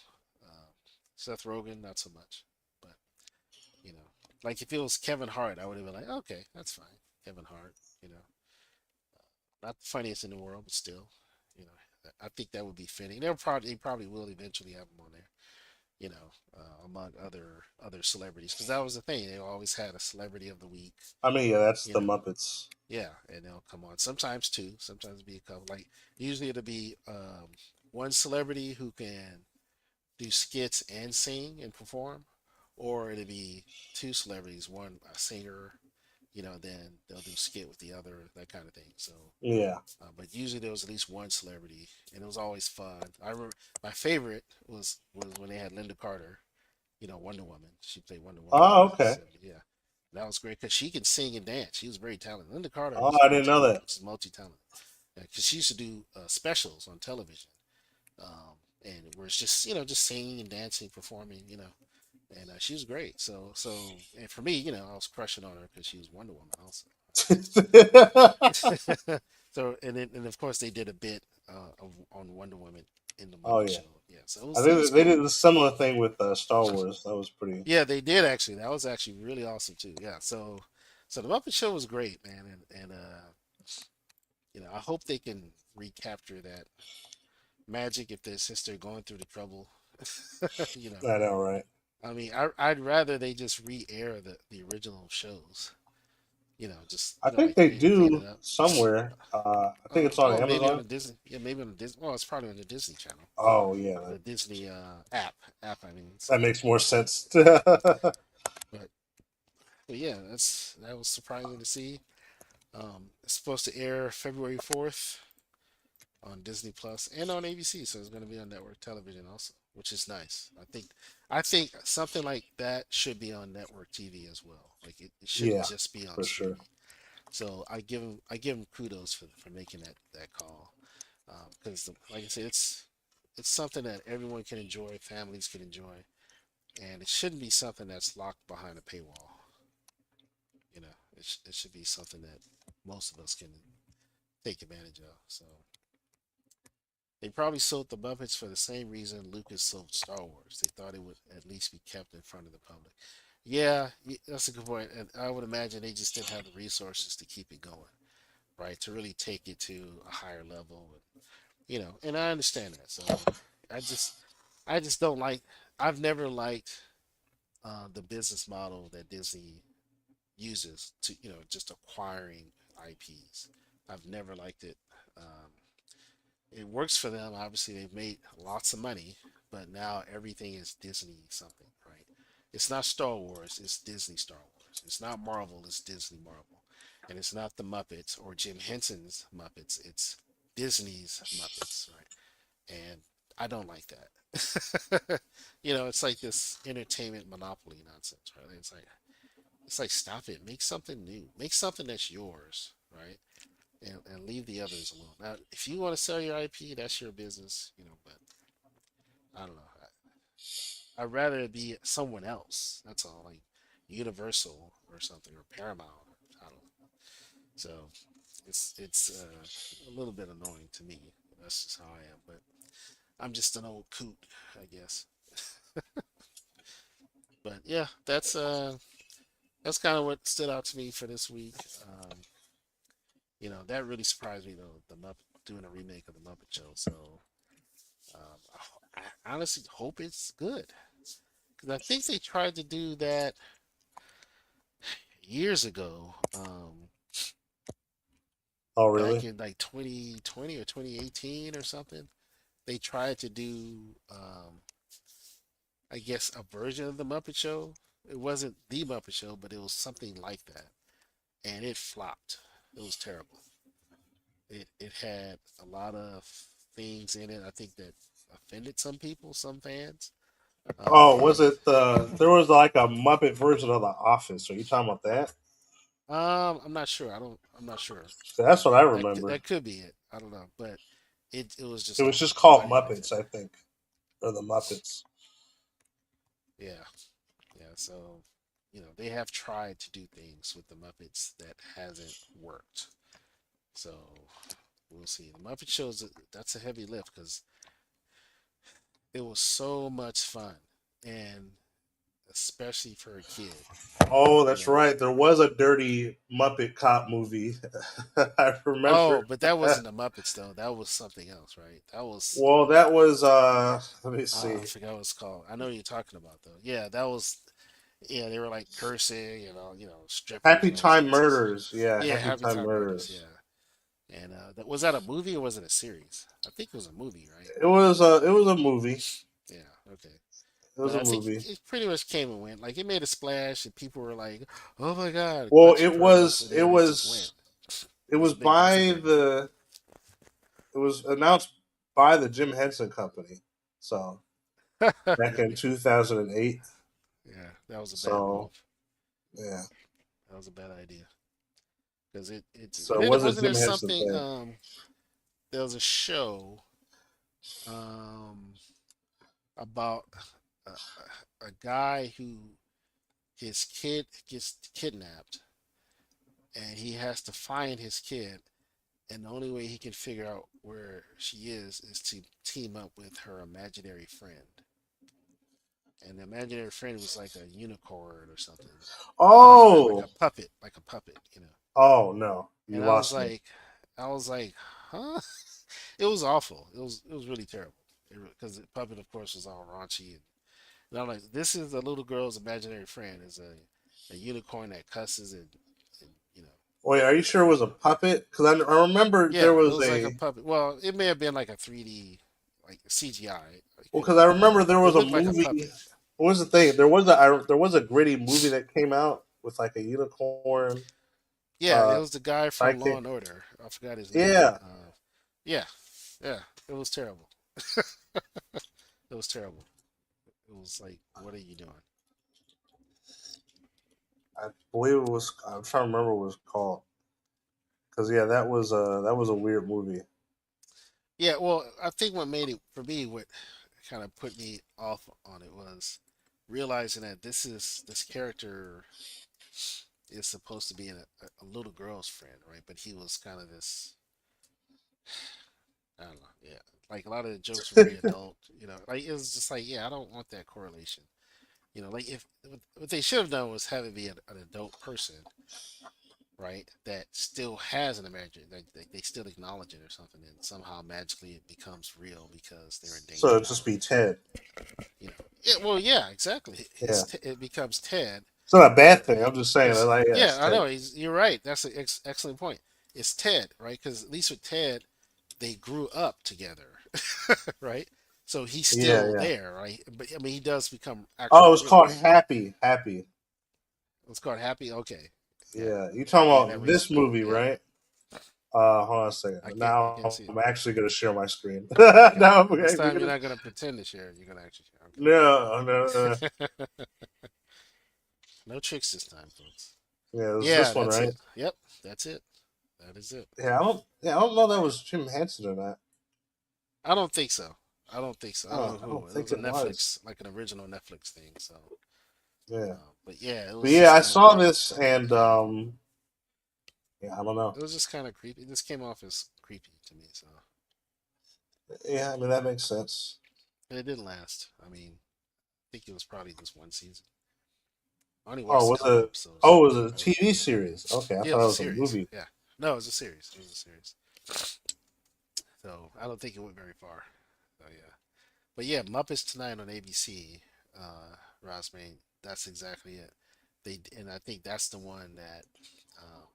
Um, Seth Rogen, not so much, but you know, like if it was Kevin Hart, I would have been like, okay, that's fine. Kevin Hart, not the funniest in the world, but still, I think that would be fitting. They probably will eventually have him on there. Among other celebrities, because that was the thing. They always had a celebrity of the week. I mean, yeah, that's You the know, Muppets. yeah, and they'll come on. Sometimes two. Sometimes it'll be a couple. Like usually it'll be one celebrity who can do skits and sing and perform, or it'll be two celebrities, one a singer, then they'll do skit with the other, that kind of thing. So, Yeah. but usually there was at least one celebrity, and it was always fun. I remember my favorite was when they had Linda Carter, Wonder Woman. She played Wonder Woman in Oh, okay. 1970. Yeah, that was great because she can sing and dance. She was very talented. Linda Carter Oh, I didn't know that. is multi-talented because she used to do specials on television, and where it's just singing and dancing, performing, and she was great. And for me, I was crushing on her because she was Wonder Woman also. So and of course they did a bit on Wonder Woman in the Oh Muppet yeah. Show. Yeah, so I it think was they cool. did a similar thing with Star Wars. That was pretty. Yeah, they did actually. That was actually really awesome too. Yeah, so the Muppet Show was great, man, and I hope they can recapture that magic if they're since they're going through the trouble. you know, I know, right? I mean, I'd rather they just re-air the original shows. Just I think like they clean it do up. somewhere. I think it's on Oh, maybe on Amazon. the Disney. Yeah, maybe on the Disney. Well, it's probably on the Disney Channel, Oh yeah, the Disney app. I mean, so that makes more sense. but yeah, that was surprising to see. It's supposed to air February 4th on Disney Plus and on ABC, so it's going to be on network television also, which is nice. I think something like that should be on network TV as well. Like it shouldn't Yeah, just be on for sure. streaming. So I give him kudos for making that call, because like I said, it's something that everyone can enjoy, families can enjoy, and it shouldn't be something that's locked behind a paywall. It should be something that most of us can take advantage of. So they probably sold the Muppets for the same reason Lucas sold Star Wars. They thought it would at least be kept in front of the public. Yeah, that's a good point. And I would imagine they just didn't have the resources to keep it going, right? To really take it to a higher level. And I understand that. So I just, I just don't like. I've never liked the business model that Disney uses to, just acquiring IPs. I've never liked it. Um, it works for them. Obviously, they've made lots of money, but now everything is Disney something, right? It's not Star Wars, it's Disney Star Wars. It's not Marvel, it's Disney Marvel. And it's not the Muppets or Jim Henson's Muppets, it's Disney's Muppets, right? And I don't like that. It's like this entertainment monopoly nonsense, right? It's like stop it. Make something new. Make something that's yours, right? And leave the others alone. Now, if you want to sell your IP, that's your business, but I don't know. I'd rather it be someone else. That's all, like Universal or something, or Paramount. I don't know. So it's a little bit annoying to me. That's just how I am. But I'm just an old coot, I guess. But yeah, that's kind of what stood out to me for this week. That really surprised me though. The Muppet doing a remake of the Muppet Show. So I honestly hope it's good, because I think they tried to do that years ago, Oh, back really? in like 2020 or 2018 or something. They tried to do, I guess, a version of the Muppet Show. It wasn't the Muppet Show, but it was something like that, and it flopped. It was terrible. It had a lot of things in it, I think, that offended some people, some fans. Oh, was And it there was like a Muppet version of The Office? Are you talking about that? I'm not sure. I'm not sure. That's what I That could, remember. that could be it. I don't know, but it was It just was just awful. called I didn't like Muppets, it. I think, or the Muppets. Yeah, yeah. So they have tried to do things with the Muppets that hasn't worked. So we'll see. The Muppet shows, that's a heavy lift, because it was so much fun, and especially for a kid. Oh, You that's know. right. There was a dirty Muppet cop movie. I Oh, remember. but that wasn't the Muppets though. That was something else, right? That was Well, that was let me I see. forgot what it's called. I know what you're talking about though. Yeah, that was. Yeah, they were like cursing and all, strippers Happy and all Time sorts of. Murders. Yeah, Yeah, Happy Happy Time Time Murders. Murders. Yeah, and was that a movie or was it a series? I think it was a movie, right? It was a movie. Yeah. Okay. It was But a I think movie. it pretty much came and went. Like it made a splash, and people were like, "Oh my God, Well, clutching it pearls!" was And it then it just went. was it It was was big. That's a by big movie. the it was announced by the Jim Henson Company. So back in Really? 2008. Yeah, that was a bad So move. yeah. That was a bad idea, because it's So it didn't wasn't wasn't there Jim Henson something, thing. there was a show, um about a, a guy who his kid gets kidnapped, and he has to find his kid, and the only way he can figure out where she is to team up with her imaginary friend, and the imaginary friend was like a unicorn or something, like Oh, a puppet. oh no, you And lost me. I was like, huh? It was awful. It was really terrible, because the puppet, of course, was all raunchy, and I'm like, this is a little girl's imaginary friend, is a unicorn that cusses, and Wait, are you sure it was a puppet? Because I remember there yeah, it was was like a a puppet. Well, it may have been like a 3D, like CGI. It well, could have because I been. remember there It was a looked like a movie. puppet. What was the thing? There was a gritty movie that came out with like a unicorn Yeah, it uh was the guy from Law sidekick. and Order. I forgot his name. Yeah, Yeah, yeah, it was terrible. It was terrible. It was like, what are you doing? I believe it was. I'm trying to remember what it was called. Because yeah, that was a weird movie. Yeah, well, I think what made it for me, what kind of put me off on it was realizing that this character is supposed to be a little girl's friend, right? But he was kind of this, I don't know, yeah. Like a lot of the jokes were very adult, Like it was just like, yeah, I don't want that correlation. Like if what they should have done was have it be an adult person, right? That still has an imagination, they still acknowledge it or something, and somehow magically it becomes real because they're in So danger it'd just or be Ted. Yeah, well, yeah, exactly. Yeah, It becomes Ted, it's not a bad but thing. I'm just saying, it's like, yeah, yeah, it's I Ted. know. You're right. That's an excellent point. It's Ted, right? Because at least with Ted, they grew up together, right? So he's Yeah, still yeah. there, right? But I mean, he does become Oh, it actually was real, called right? Happy. Happy. It's called Happy. Okay, yeah, Yeah, you talking yeah, that about rings a this bell. movie, Yeah, right? Hold on a second. I can't Now see it. I'm actually gonna share my screen. Okay, Now I'm this actually time you're gonna. not gonna pretend to share. You're gonna actually No, no, no. share. Okay, no tricks this time, folks. Yeah, it was Yeah, this one, that's right? it. Yep, that's it. That is it. Yeah, I don't. Yeah, I don't know that was Jim Henson or not. I don't think so. I don't think so. I don't know I who. don't It think was a it was. Netflix, like an original Netflix thing. So, Yeah, but yeah, it but was yeah, just I kind of saw creepy. this and yeah, I don't know. It was just kind of creepy. This came off as creepy to me. So, Yeah, I mean that makes sense. and it didn't last. I mean, I think it was probably just one season. I only Oh, watched a was couple it? episodes. Oh, it was a I was, TV series. Okay, I yeah, it thought it was a was a series. movie. Yeah, no, it was a series. It was a series. So I don't think it went very far. So yeah, but yeah, Muppets Tonight on ABC. Rosmain, that's exactly it. And I think that's the one that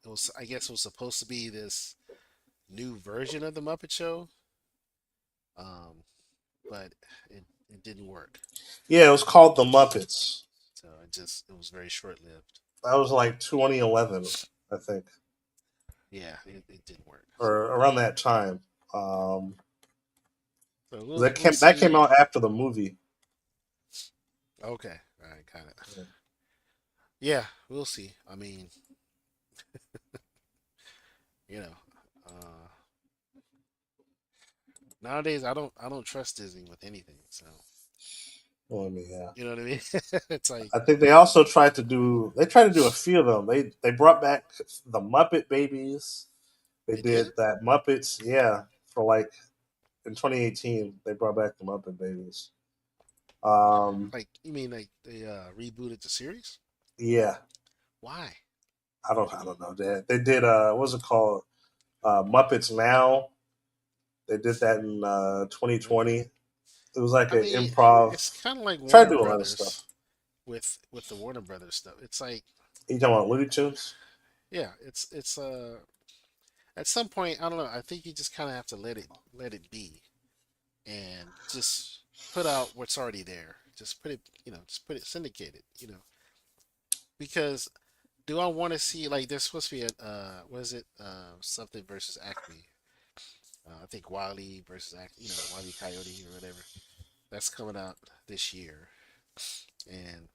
it was. I guess it was supposed to be this new version of the Muppet Show, um, but it didn't work. Yeah, it was called The Muppets. So it was very short lived. That was like 2011, I think, Yeah, it didn't work. or So around that time. we'll That came see. out after the movie. Okay, all right, kind of. Yeah. Yeah, we'll see. I mean, you know, nowadays I don't trust Disney with anything. So Well, I mean, yeah. you know what I mean? It's like I think they also tried to do. They tried to do a few of them. They brought back the Muppet Babies. They they did. did that Muppets. Yeah, for like in 2018, they brought back the Muppet Babies. Um, Like you mean like they rebooted the series? yeah, Why? I don't know that they did. What's it called? Muppets Now. They did that in 2020. It was like I an mean, improv. it's kind of like Tried to Warner do a lot of Brothers stuff. with the Warner Brothers stuff. It's like, You talking about Looney Tunes? yeah, it's at some point I don't know. I think you just kind of have to let it be and just put out what's already there. Just put it, just put it syndicate it, because do I want to see like there's supposed to be a what is it something versus Acme. I think Wily versus Acme, Wily Coyote or whatever. That's coming out this year, and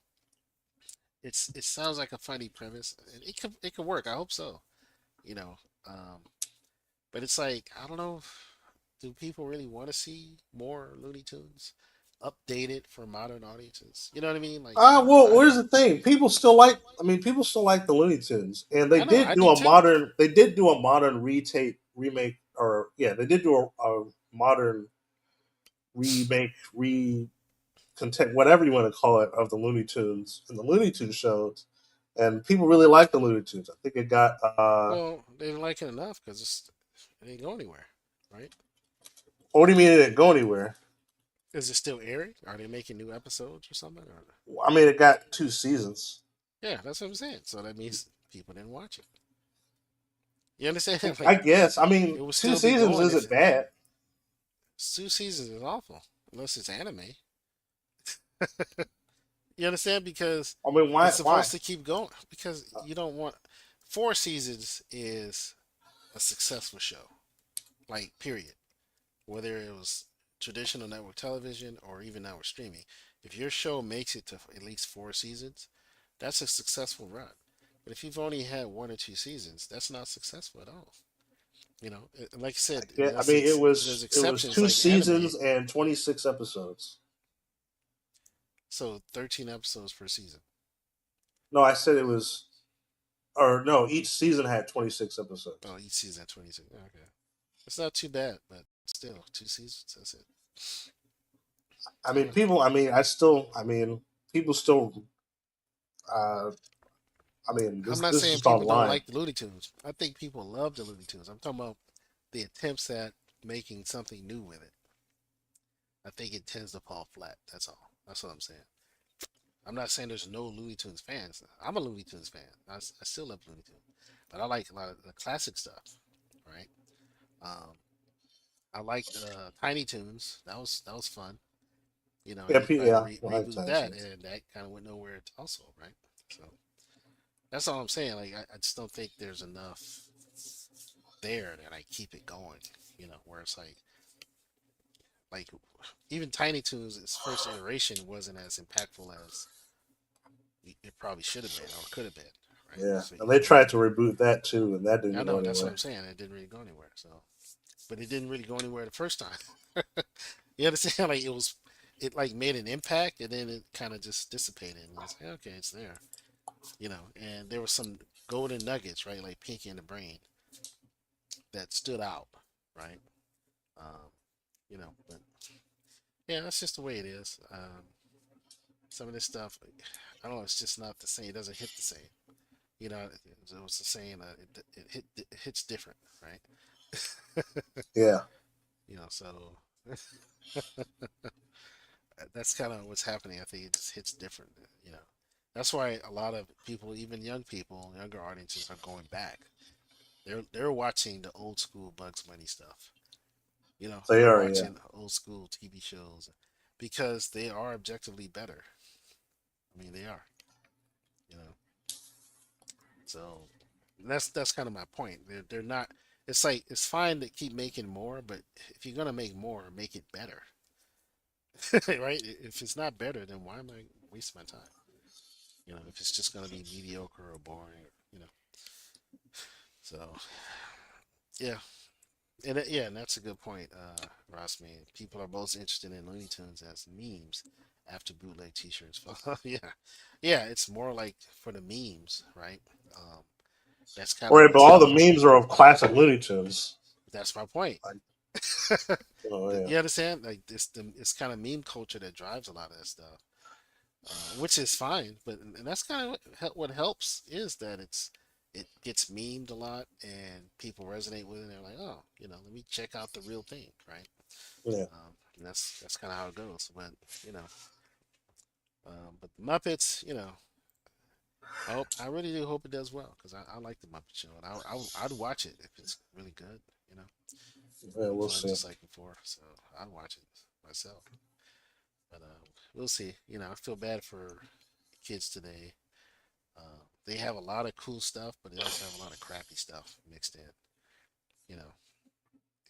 it sounds like a funny premise. And it could work. I hope so. You know, um, but it's like I don't know. Do people really want to see more Looney Tunes updated for modern audiences? You know what I mean? Like Well, I don't where's know. the thing? People still like. I mean, people still like the Looney Tunes, and they I know did I do do a too. modern. They did do a modern retake remake, or yeah, they did do a modern remake content, whatever you want to call it, of the Looney Tunes and the Looney Tunes shows, and people really like the Looney Tunes. I think it got. Well, they didn't like it enough because it ain't go anywhere, right? What do you mean it didn't go anywhere? Is it still airing? Are they making new episodes or something? Or... I mean, it got 2 seasons. Yeah, that's what I'm saying. So that means people didn't watch it. You understand? I Like guess. I mean, it would two still be seasons going if isn't bad. 2 seasons is awful, unless it's anime. You understand? Because I mean, it's Why? supposed to keep going. Because you don't want 4 seasons is a successful show, like period. Whether it was traditional network television or even now with streaming, if your show makes it to at least 4 seasons, that's a successful run. But if you've only had 1 or 2 seasons, that's not successful at all. Like I said, Yeah, I mean there's it was exceptions two like anime. seasons and 26 episodes. So 13 episodes per season. No, I said it was, or no, each season had 26 episodes. Oh, each season had 26. Okay, it's not too bad, but still 2 seasons. That's it. I I mean, don't know. people. I mean, people still. Uh, I mean, I'm this not this is saying just people don't online. like the Looney Tunes. I think people love the Looney Tunes. I'm talking about the attempts at making something new with it. I think it tends to fall flat. That's all. That's what I'm saying. I'm not saying there's no Looney Tunes fans. I'm a Looney Tunes fan. I still love Looney Tunes, but I like a lot of the classic stuff, right? Um, I liked Tiny Toons. That was fun. And Yeah, they tried to yeah, live reboot that, tensions. and that kind of went nowhere also, right? So that's all I'm saying. Like I just don't think there's enough there that I keep it going. Where it's like even Tiny Toons, its first iteration wasn't as impactful as it probably should have been or could have been, right? Yeah, So and they you tried to reboot that too, and that I didn't go know that's what anywhere. I'm saying. It didn't really go anywhere. So, but it didn't really go anywhere the first time. You understand? Like it like made an impact, and then it kind of just dissipated. And it's like, okay, it's there, And there were some golden nuggets, right? Like Pinky and the Brain that stood out, right? Um, but yeah, that's just the way it is. Some of this stuff, I don't know, it's just not the same. It doesn't hit the same. It was the saying, it hits different, right? Yeah, So that's kind of what's happening. I think it just hits different. That's why a lot of people, even young people, younger audiences, are going back. They're watching the old school Bugs Bunny stuff. they They're are. Yeah, watching old school TV shows because they are objectively better. I mean, they are. You know, so that's kind of my point. They're not. It's like it's fine to keep making more, but if you're gonna make more, make it better, right? If it's not better, then why am I wasting my time? If it's just gonna be mediocre or boring, So yeah, and that's a good point, Ross. Man, people are most interested in Looney Tunes as memes after bootleg T-shirts. Yeah, yeah, it's more like for the memes, right? Um, that's kind of right. But what's all the helped. memes are of classic Looney Tunes. That's my point. Like, oh yeah, You understand? Like it's kind of meme culture that drives a lot of that stuff, which is fine. But and that's kind of what helps is that it gets memed a lot and people resonate with it. And they're like, oh, let me check out the real thing, right? yeah. And that's kind of how it goes. But you know, but the Muppets, I really do hope it does well because I like the Muppet Show and I'd watch it if it's really good. Yeah, we'll Fun see. just like before, so I'd watch it myself. But we'll see. I feel bad for kids today. They have a lot of cool stuff, but they also have a lot of crappy stuff mixed in. You know,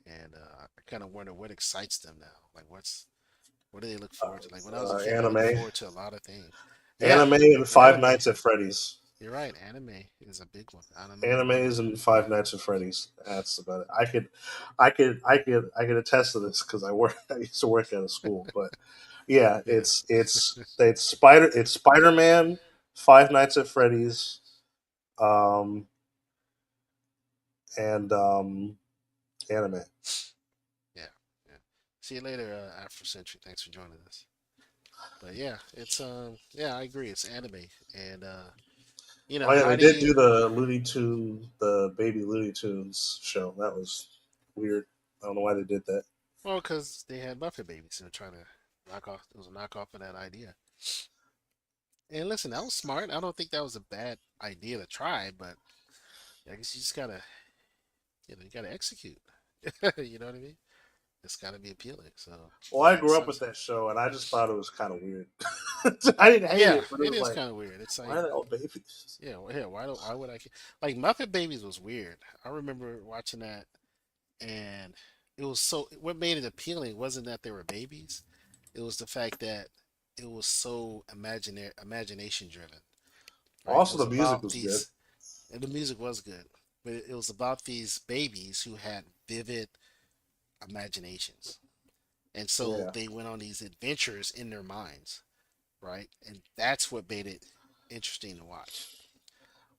and I kind of wonder what excites them now. Like, what do they look forward to? Like when I was a kid, I looked Anime, forward to a lot of things. Yeah, anime, and Five anime. Nights at Freddy's. You're right. Anime is a big one. Anime. Animes and Five Nights at Freddy's. That's about it. I could attest to this because I work. I used to work at a school, but yeah, Yeah. it's Spider Man, Five Nights at Freddy's, um, and anime. Yeah. Yeah. See you later, Afro Century. Thanks for joining us. But yeah, it's yeah, I agree. It's anime, and Oh yeah, how they do did do you? the baby Looney Tunes show. That was weird. I don't know why they did that. Well, because they had Muppet babies, and they're trying to knock off. It was a knockoff of that idea. And listen, that was smart. I don't think that was a bad idea to try, but I guess you just gotta, you gotta execute. You know what I mean? It's gotta be appealing. So Well, I yeah, it grew up with sucks. that show, and I just thought it was kind of weird. I didn't hate Yeah, it, but it it was is like, kind of weird. It's why like, are they all babies? yeah, yeah. Why would I? Like Muppet Babies was weird. I remember watching that, and it was so. What made it appealing wasn't that they were babies. It was the fact that it was so imagination driven, right? It Also, was the music about was good. these, and the music was good. but it was about these babies who had vivid imaginations, and so Yeah. they went on these adventures in their minds, right? And that's what made it interesting to watch.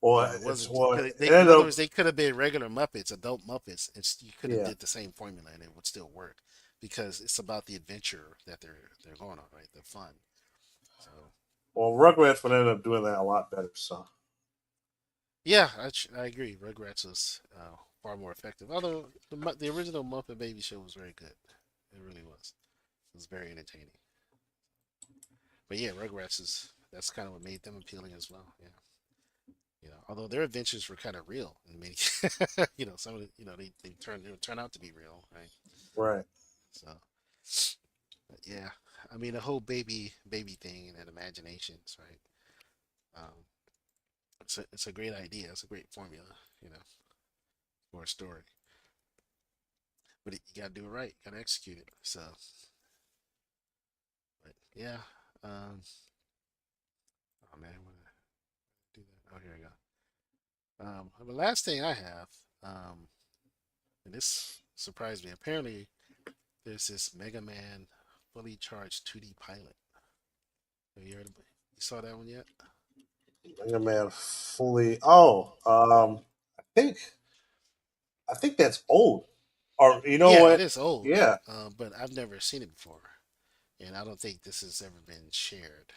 Well, It it's wasn't well, because it they, in ended other up. words, they could have been regular Muppets, adult Muppets, and you could have Yeah. did the same formula and it would still work because it's about the adventure that they're going on, right? The fun. So Well, Rugrats would end up doing that a lot better. So yeah, I agree. Rugrats was far more effective. Although the original Muppet Baby Show was very good, it really was. It was very entertaining. But yeah, Rugrats is that's kind of what made them appealing as well. Yeah. Although their adventures were kind of real in many, some of the, they would turn out to be real, right? right. So, but yeah, I mean the whole baby thing and imaginations, right? Um, it's a great idea. It's a great formula, you know, for a story. But you gotta do it right. You gotta execute it. So, but yeah, um, oh man, what did I do that? Oh, here I go. The last thing I have, and this surprised me. Apparently, there's this Mega Man fully charged 2D pilot. Have you heard of it? You saw that one yet? Mega Man fully. Oh, think I think that's old. Or you know Yeah, it what? is old, Yeah. but I've never seen it before, and I don't think this has ever been shared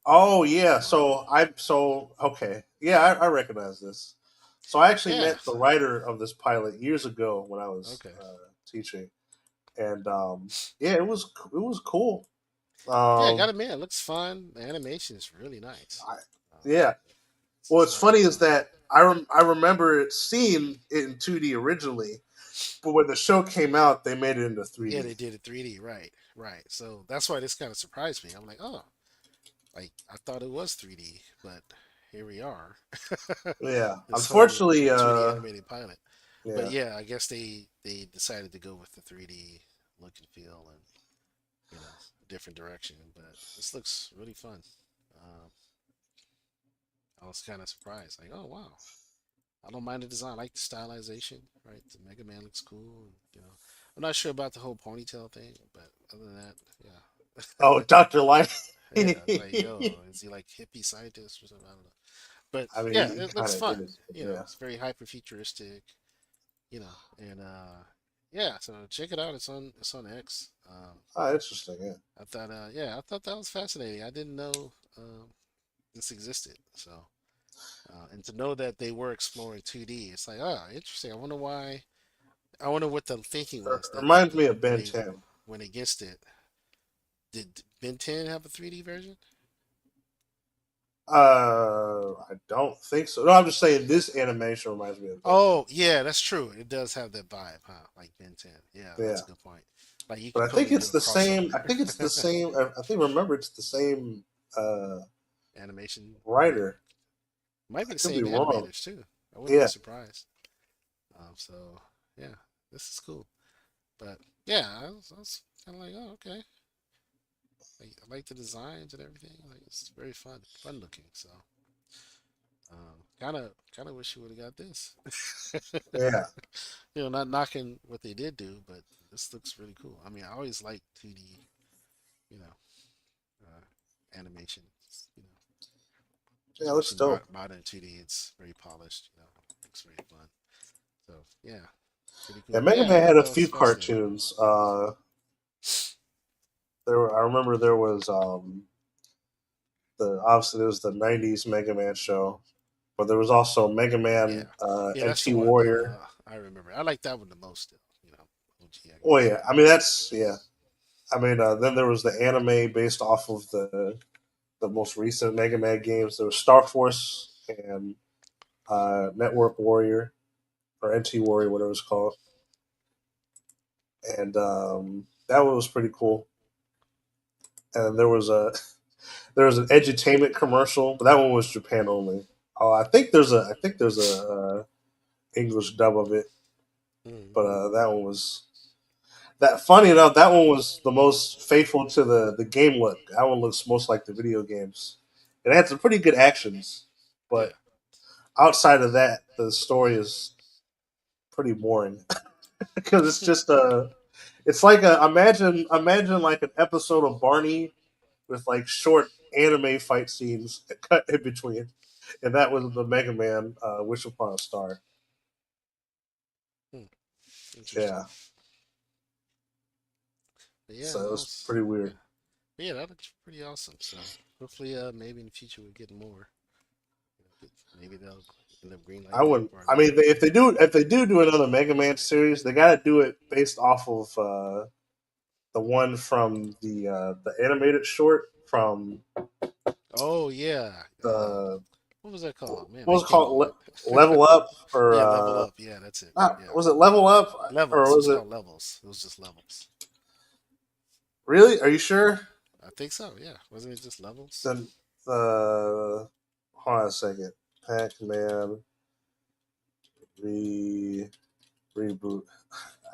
Oh yeah. online. So okay. Yeah, I recognize this. So I actually Yeah. met the writer of this pilot years ago when I was Okay. teaching, and yeah, it was cool. Yeah, I got Um, to admit, it looks fun. The animation is really nice. I, Um, yeah. it's, Well, it's it's hard to funny is tell. that I remember seeing it in 2D originally, but when the show came out, they made it into Yeah, 3D. they did it 3D, right? Right. So that's why this kind of surprised me. I'm like, oh, like I thought it was 3D, but here we are. Yeah. This whole Unfortunately, 2D animated pilot. But yeah. yeah, I guess they decided to go with the 3D look and feel and a different direction. But this looks really fun. Um, I was kind of surprised, like, oh wow, I don't mind the design. I like the stylization, right? The Mega Man looks cool. And, I'm not sure about the whole ponytail thing, but other than that, yeah, Oh, Doctor Light. yeah. I It's like, yo, is he like hippie scientist or something? I don't know. But mean, yeah, he it kind looks of fun. is. But yeah. It's very hyper futuristic. And yeah. So check it out. It's on X. Oh, interesting. Yeah. I thought that was fascinating. I didn't know this existed. So and to know that they were exploring 2D, it's like, oh, interesting. I wonder why. I wonder what the thinking was that Reminds me of when Ben they 10. went against it. Did Ben 10 have a 3D version? I don't think so. No, I'm just saying this animation reminds me of Ben 10. Oh, yeah, that's true. It does have that vibe, huh? Like Ben 10. Yeah, that's Yeah. a good point. Like you But could I think totally do it's a the same. crossover I think it's the same. I think remember it's the same animation. Yeah, writer. might I be the could be same wrong. animators too. I wouldn't be Yeah. surprised. So yeah, this is cool. But yeah, I was kind of like, oh, okay. I like the designs and everything. Like it's very fun looking. So kind of wish you would have got this. Yeah. Not knocking what they did do, but this looks really cool. I mean, I always like 2D, you know, animation. Yeah. It looks Especially dope. modern 2D. It's very polished. Looks very fun. So yeah, pretty Yeah. cool. But Mega yeah, I Man thought had a that was few fascinating. cartoons. I remember there was the obviously there was the '90s Mega Man show, but there was also Mega Yeah, Man yeah, that's the NT one Warrior. I remember. I like that one the most. Still, OG, I Oh guess. yeah, I mean that's yeah. I mean then there was the anime based off of the most recent Mega Man games. There was Star Force and Network Warrior or NT Warrior, whatever it's called, and that one was pretty cool. And there was an edutainment commercial, but that one was Japan only. Oh, I think there's a English dub of it, Mm. but that one was that. Funny enough, that one was the most faithful to the game look. That one looks most like the video games. It had some pretty good actions, Yeah, but outside of that, the story is. pretty boring because it's just it's like a imagine like an episode of Barney with like short anime fight scenes cut in between, and that was the Mega Man Wish Upon a Star. Hmm, interesting. Yeah, But yeah, so it that was was pretty yeah. weird. But yeah, that looks pretty awesome. So hopefully, maybe in the future we'll get more. Maybe they'll end up I greenlighting it wouldn't. or I not. mean, if they do another Mega Man series, they got to do it based off of the one from the animated short from Oh yeah. the What was that called? Man, what I was it can't called even look. Level Up or Yeah, level up. Yeah, that's it. not, Yeah, was it Level Up or levels. It was was it called levels. It was just levels. really? Are you sure? I think so. Yeah, wasn't it just levels? Then the hold on a second. Pac Man re reboot.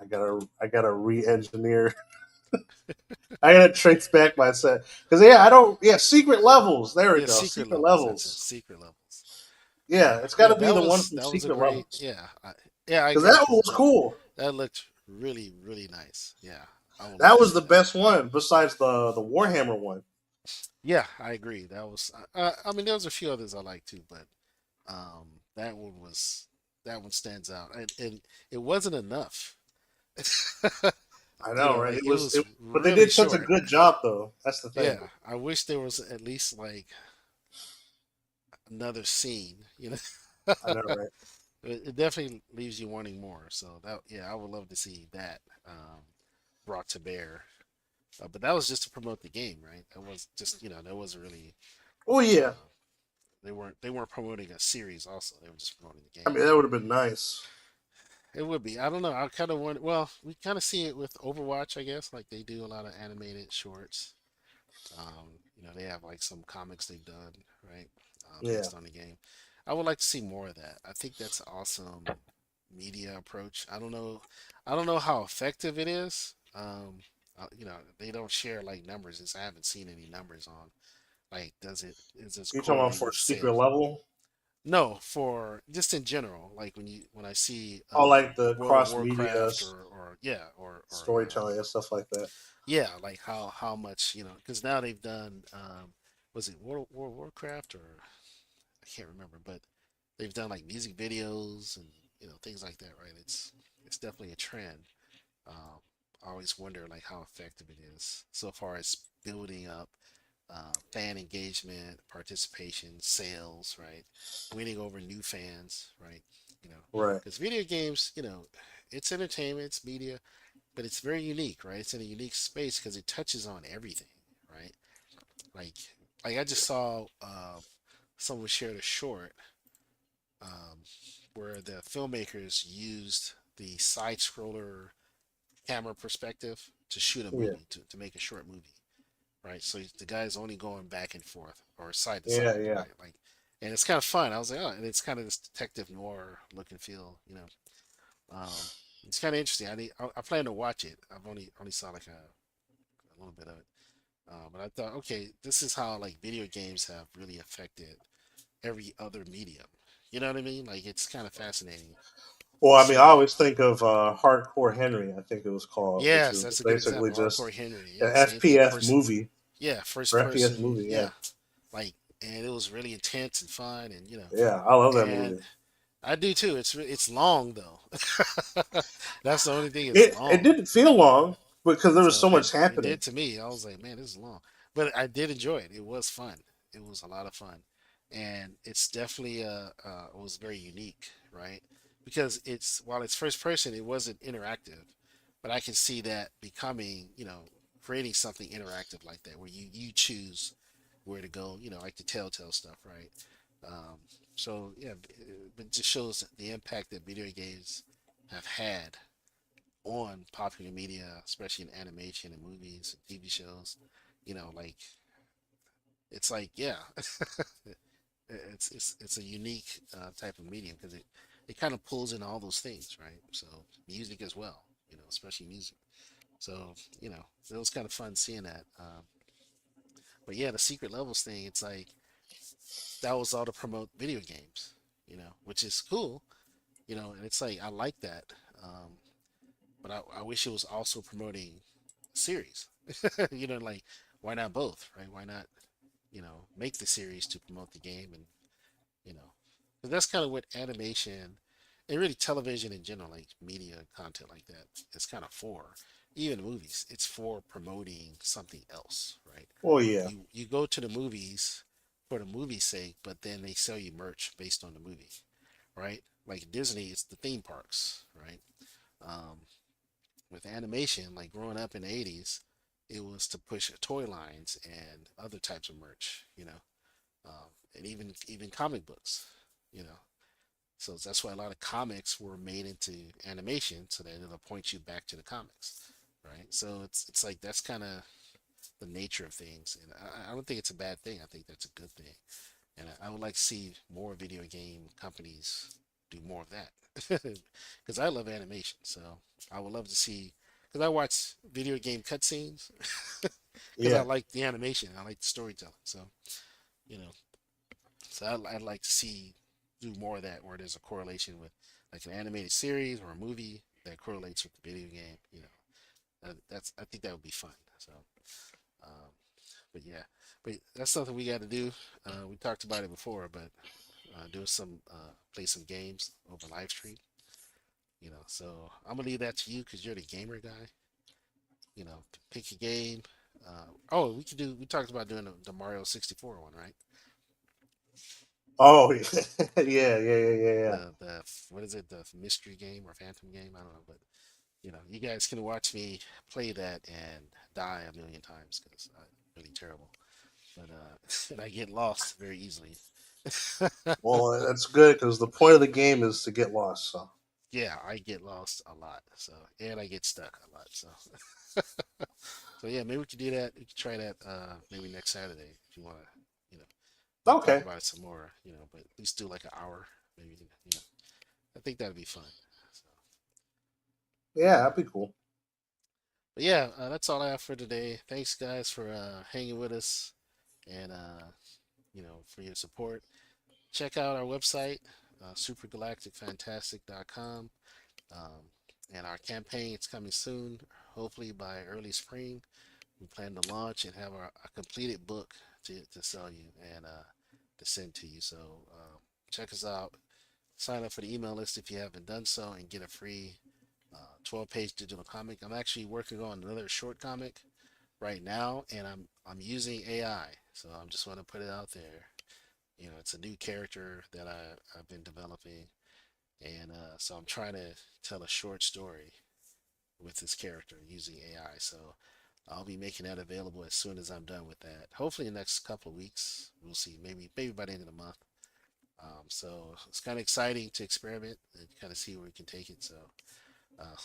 I gotta re-engineer. I gotta trace back my set because yeah, I don't. Yeah, secret levels. There we Yeah, go. secret Secret levels. That's it. levels. Secret levels. Yeah, Yeah, it's got yeah. to be the one from That was a Secret great. Levels Yeah, yeah. I because agree that one because was cool. that looked really really nice. Yeah, I would love That to was see the that. best one besides the Warhammer one. Yeah, I agree. That was. I mean, there was a few others I like too, but that one was that one stands out, and it wasn't enough. I You know, know, right? like it was But they really did such a short. good job, though. That's the thing. Yeah, I wish there was at least like another scene. You know, I know, right? it definitely leaves you wanting more. So that, yeah, I would love to see that brought to bear. But that was just to promote the game, right? That was just that wasn't really. Oh yeah. Uh, they weren't promoting a series. Also, they were just promoting the I game. mean, that would have been nice. It would be. I don't know. I kind of want. Well, we kind of see it with Overwatch, I guess. Like they do a lot of animated shorts. They have like some comics they've done, right, Yeah, based on the game. I would like to see more of that. I think that's an awesome media approach. I don't know how effective it is. They don't share like numbers. I haven't seen any numbers on like does it is this you talking about correlate for with secret sales? level? No, for just in general, like when I see Oh, like the World of cross media Warcraft or yeah or storytelling and stuff like that. yeah, like how much because now they've done was it World of Warcraft or I can't remember, but they've done like music videos and things like that, right? It's definitely a trend. Um, I always wonder like how effective it is so far as building up fan engagement, participation, sales, right? Winning over new fans, right? You know, Right. because video games, it's entertainment, it's media, but it's very unique, right? It's in a unique space because it touches on everything, right? Like, like I just saw someone shared a short um, where the filmmakers used the side scroller camera perspective to shoot a Yeah. movie to make a short movie, right? So the guy's only going back and forth or side to Yeah. side, Yeah. right? Like, and it's kind of fun. I was like, oh, and it's kind of this detective noir look and feel. Um, it's kind of interesting. I plan to watch it. I've only saw like a little bit of it, but I thought, okay, this is how like video games have really affected every other medium. You know what I mean? Like it's kind of fascinating Well, to I mean, I see. always think of Hardcore Henry. I think it was called, which Yes, is that's a good basically example. just Hardcore Henry. an Yeah, same thing. FPS movie Yeah, first or FPS person. movie. Yeah. Yeah, like, and it was really intense and fun, and Yeah, I love that and movie. I do too. It's long though. That's the only thing. It's It long. didn't feel long because there was So so it much it happening. did to me. I was like, man, this is long, but I did enjoy it. It was fun. It was a lot of fun, and it's definitely it was very unique, right? Because it's while it's first person, it wasn't interactive, but I can see that becoming, creating something interactive like that, where you choose where to go, like the Telltale stuff, right? Um, so yeah, it just shows the impact that video games have had on popular media, especially in animation and movies and TV shows. Like it's like yeah, it's a unique type of medium because it kind of pulls in all those things, right? So music as well, especially music. So it was kind of fun seeing that. But yeah, the secret levels thing, it's like that was all to promote video games, which is cool. And it's like I like that, um, but I wish it was also promoting series. Like why not both, right? Why not make the series to promote the game and you know, 'cause that's kind of what animation and really television in general, like media content like that, is kind of for. Even movies, it's for promoting something else, right? Oh yeah, You go to the movies for the movie's sake, but then they sell you merch based on the movie, right? Like Disney, it's the theme parks, right? Um, with animation, like growing up in the '80s, it was to push toy lines and other types of merch, and even comic books, you know. So that's why a lot of comics were made into animation, so that it'll point you back to the comics, right? So it's like that's kind of the nature of things, and I don't think it's a bad thing. I think that's a good thing, and I would like to see more video game companies do more of that, because I love animation. So I would love to see, because I watch video game cutscenes, because I yeah, like the animation, I like the storytelling. So you know, so I'd like to see do more of that, where there's a correlation with like an animated series or a movie that correlates with the video game. That's I think that would be fun. So, um, but yeah, but that's something we got to do. We talked about it before, but do some play some games over live stream. So I'm gonna leave that to you because you're the gamer guy. Pick a game. Oh, we could do. We talked about doing the Mario 64 one, right? oh yeah, yeah, yeah, yeah, yeah. The what is it? The mystery game or phantom game? I don't know, but you guys can watch me play that and die a million times because I'm really terrible. But and I get lost very easily. Well, that's good because the point of the game is to get lost. So Yeah, I get lost a lot. So and I get stuck a lot. So so yeah, maybe we could do that. We could try that maybe next Saturday if you want to. You know, talk okay, about it some more. But at least do like an hour, maybe. I think that'd be fun. So, yeah, that'd be cool. but yeah, that's all I have for today. Thanks, guys, for hanging with us and for your support. Check out our website, supergalacticfantastic.com. Um, and our campaign is coming soon, hopefully by early spring. We plan to launch and have a completed book to sell you and to send to you. So check us out. Sign up for the email list if you haven't done so and get a free 12-page digital comic. I'm actually working on another short comic right now, and I'm using AI. So I'm just want to put it out there. It's a new character that I've been developing, and so I'm trying to tell a short story with this character using AI. So I'll be making that available as soon as I'm done with that. Hopefully, in the next couple of weeks. We'll see. Maybe by the end of the month. So it's kind of exciting to experiment and kind of see where we can take it. So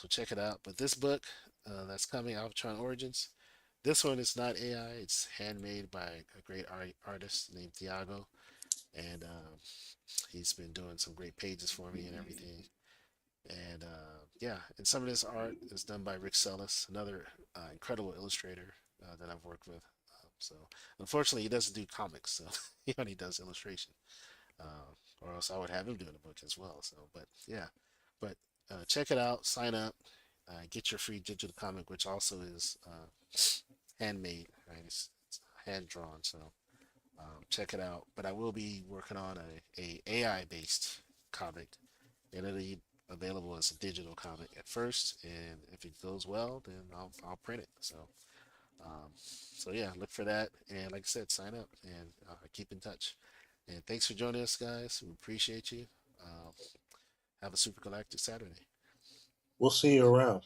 check it out. But this book that's coming, Alphatron Origins, this one is not AI. It's handmade by a great artist named Thiago, and he's been doing some great pages for me and everything. And yeah, and some of this art is done by Rick Sellis, another incredible illustrator that I've worked with. So unfortunately, he doesn't do comics, so he only does illustration. Or else I would have him doing the book as well. So, but yeah, but check it out, sign up, get your free digital comic, which also is handmade, right? It's hand drawn, so check it out. But I will be working on a AI based comic, and it'll be available as a digital comic at first, and if it goes well, then I'll print it. So yeah, look for that, and like I said, sign up and keep in touch. And thanks for joining us, guys. We appreciate you. Have a super galactic Saturday. We'll see you around.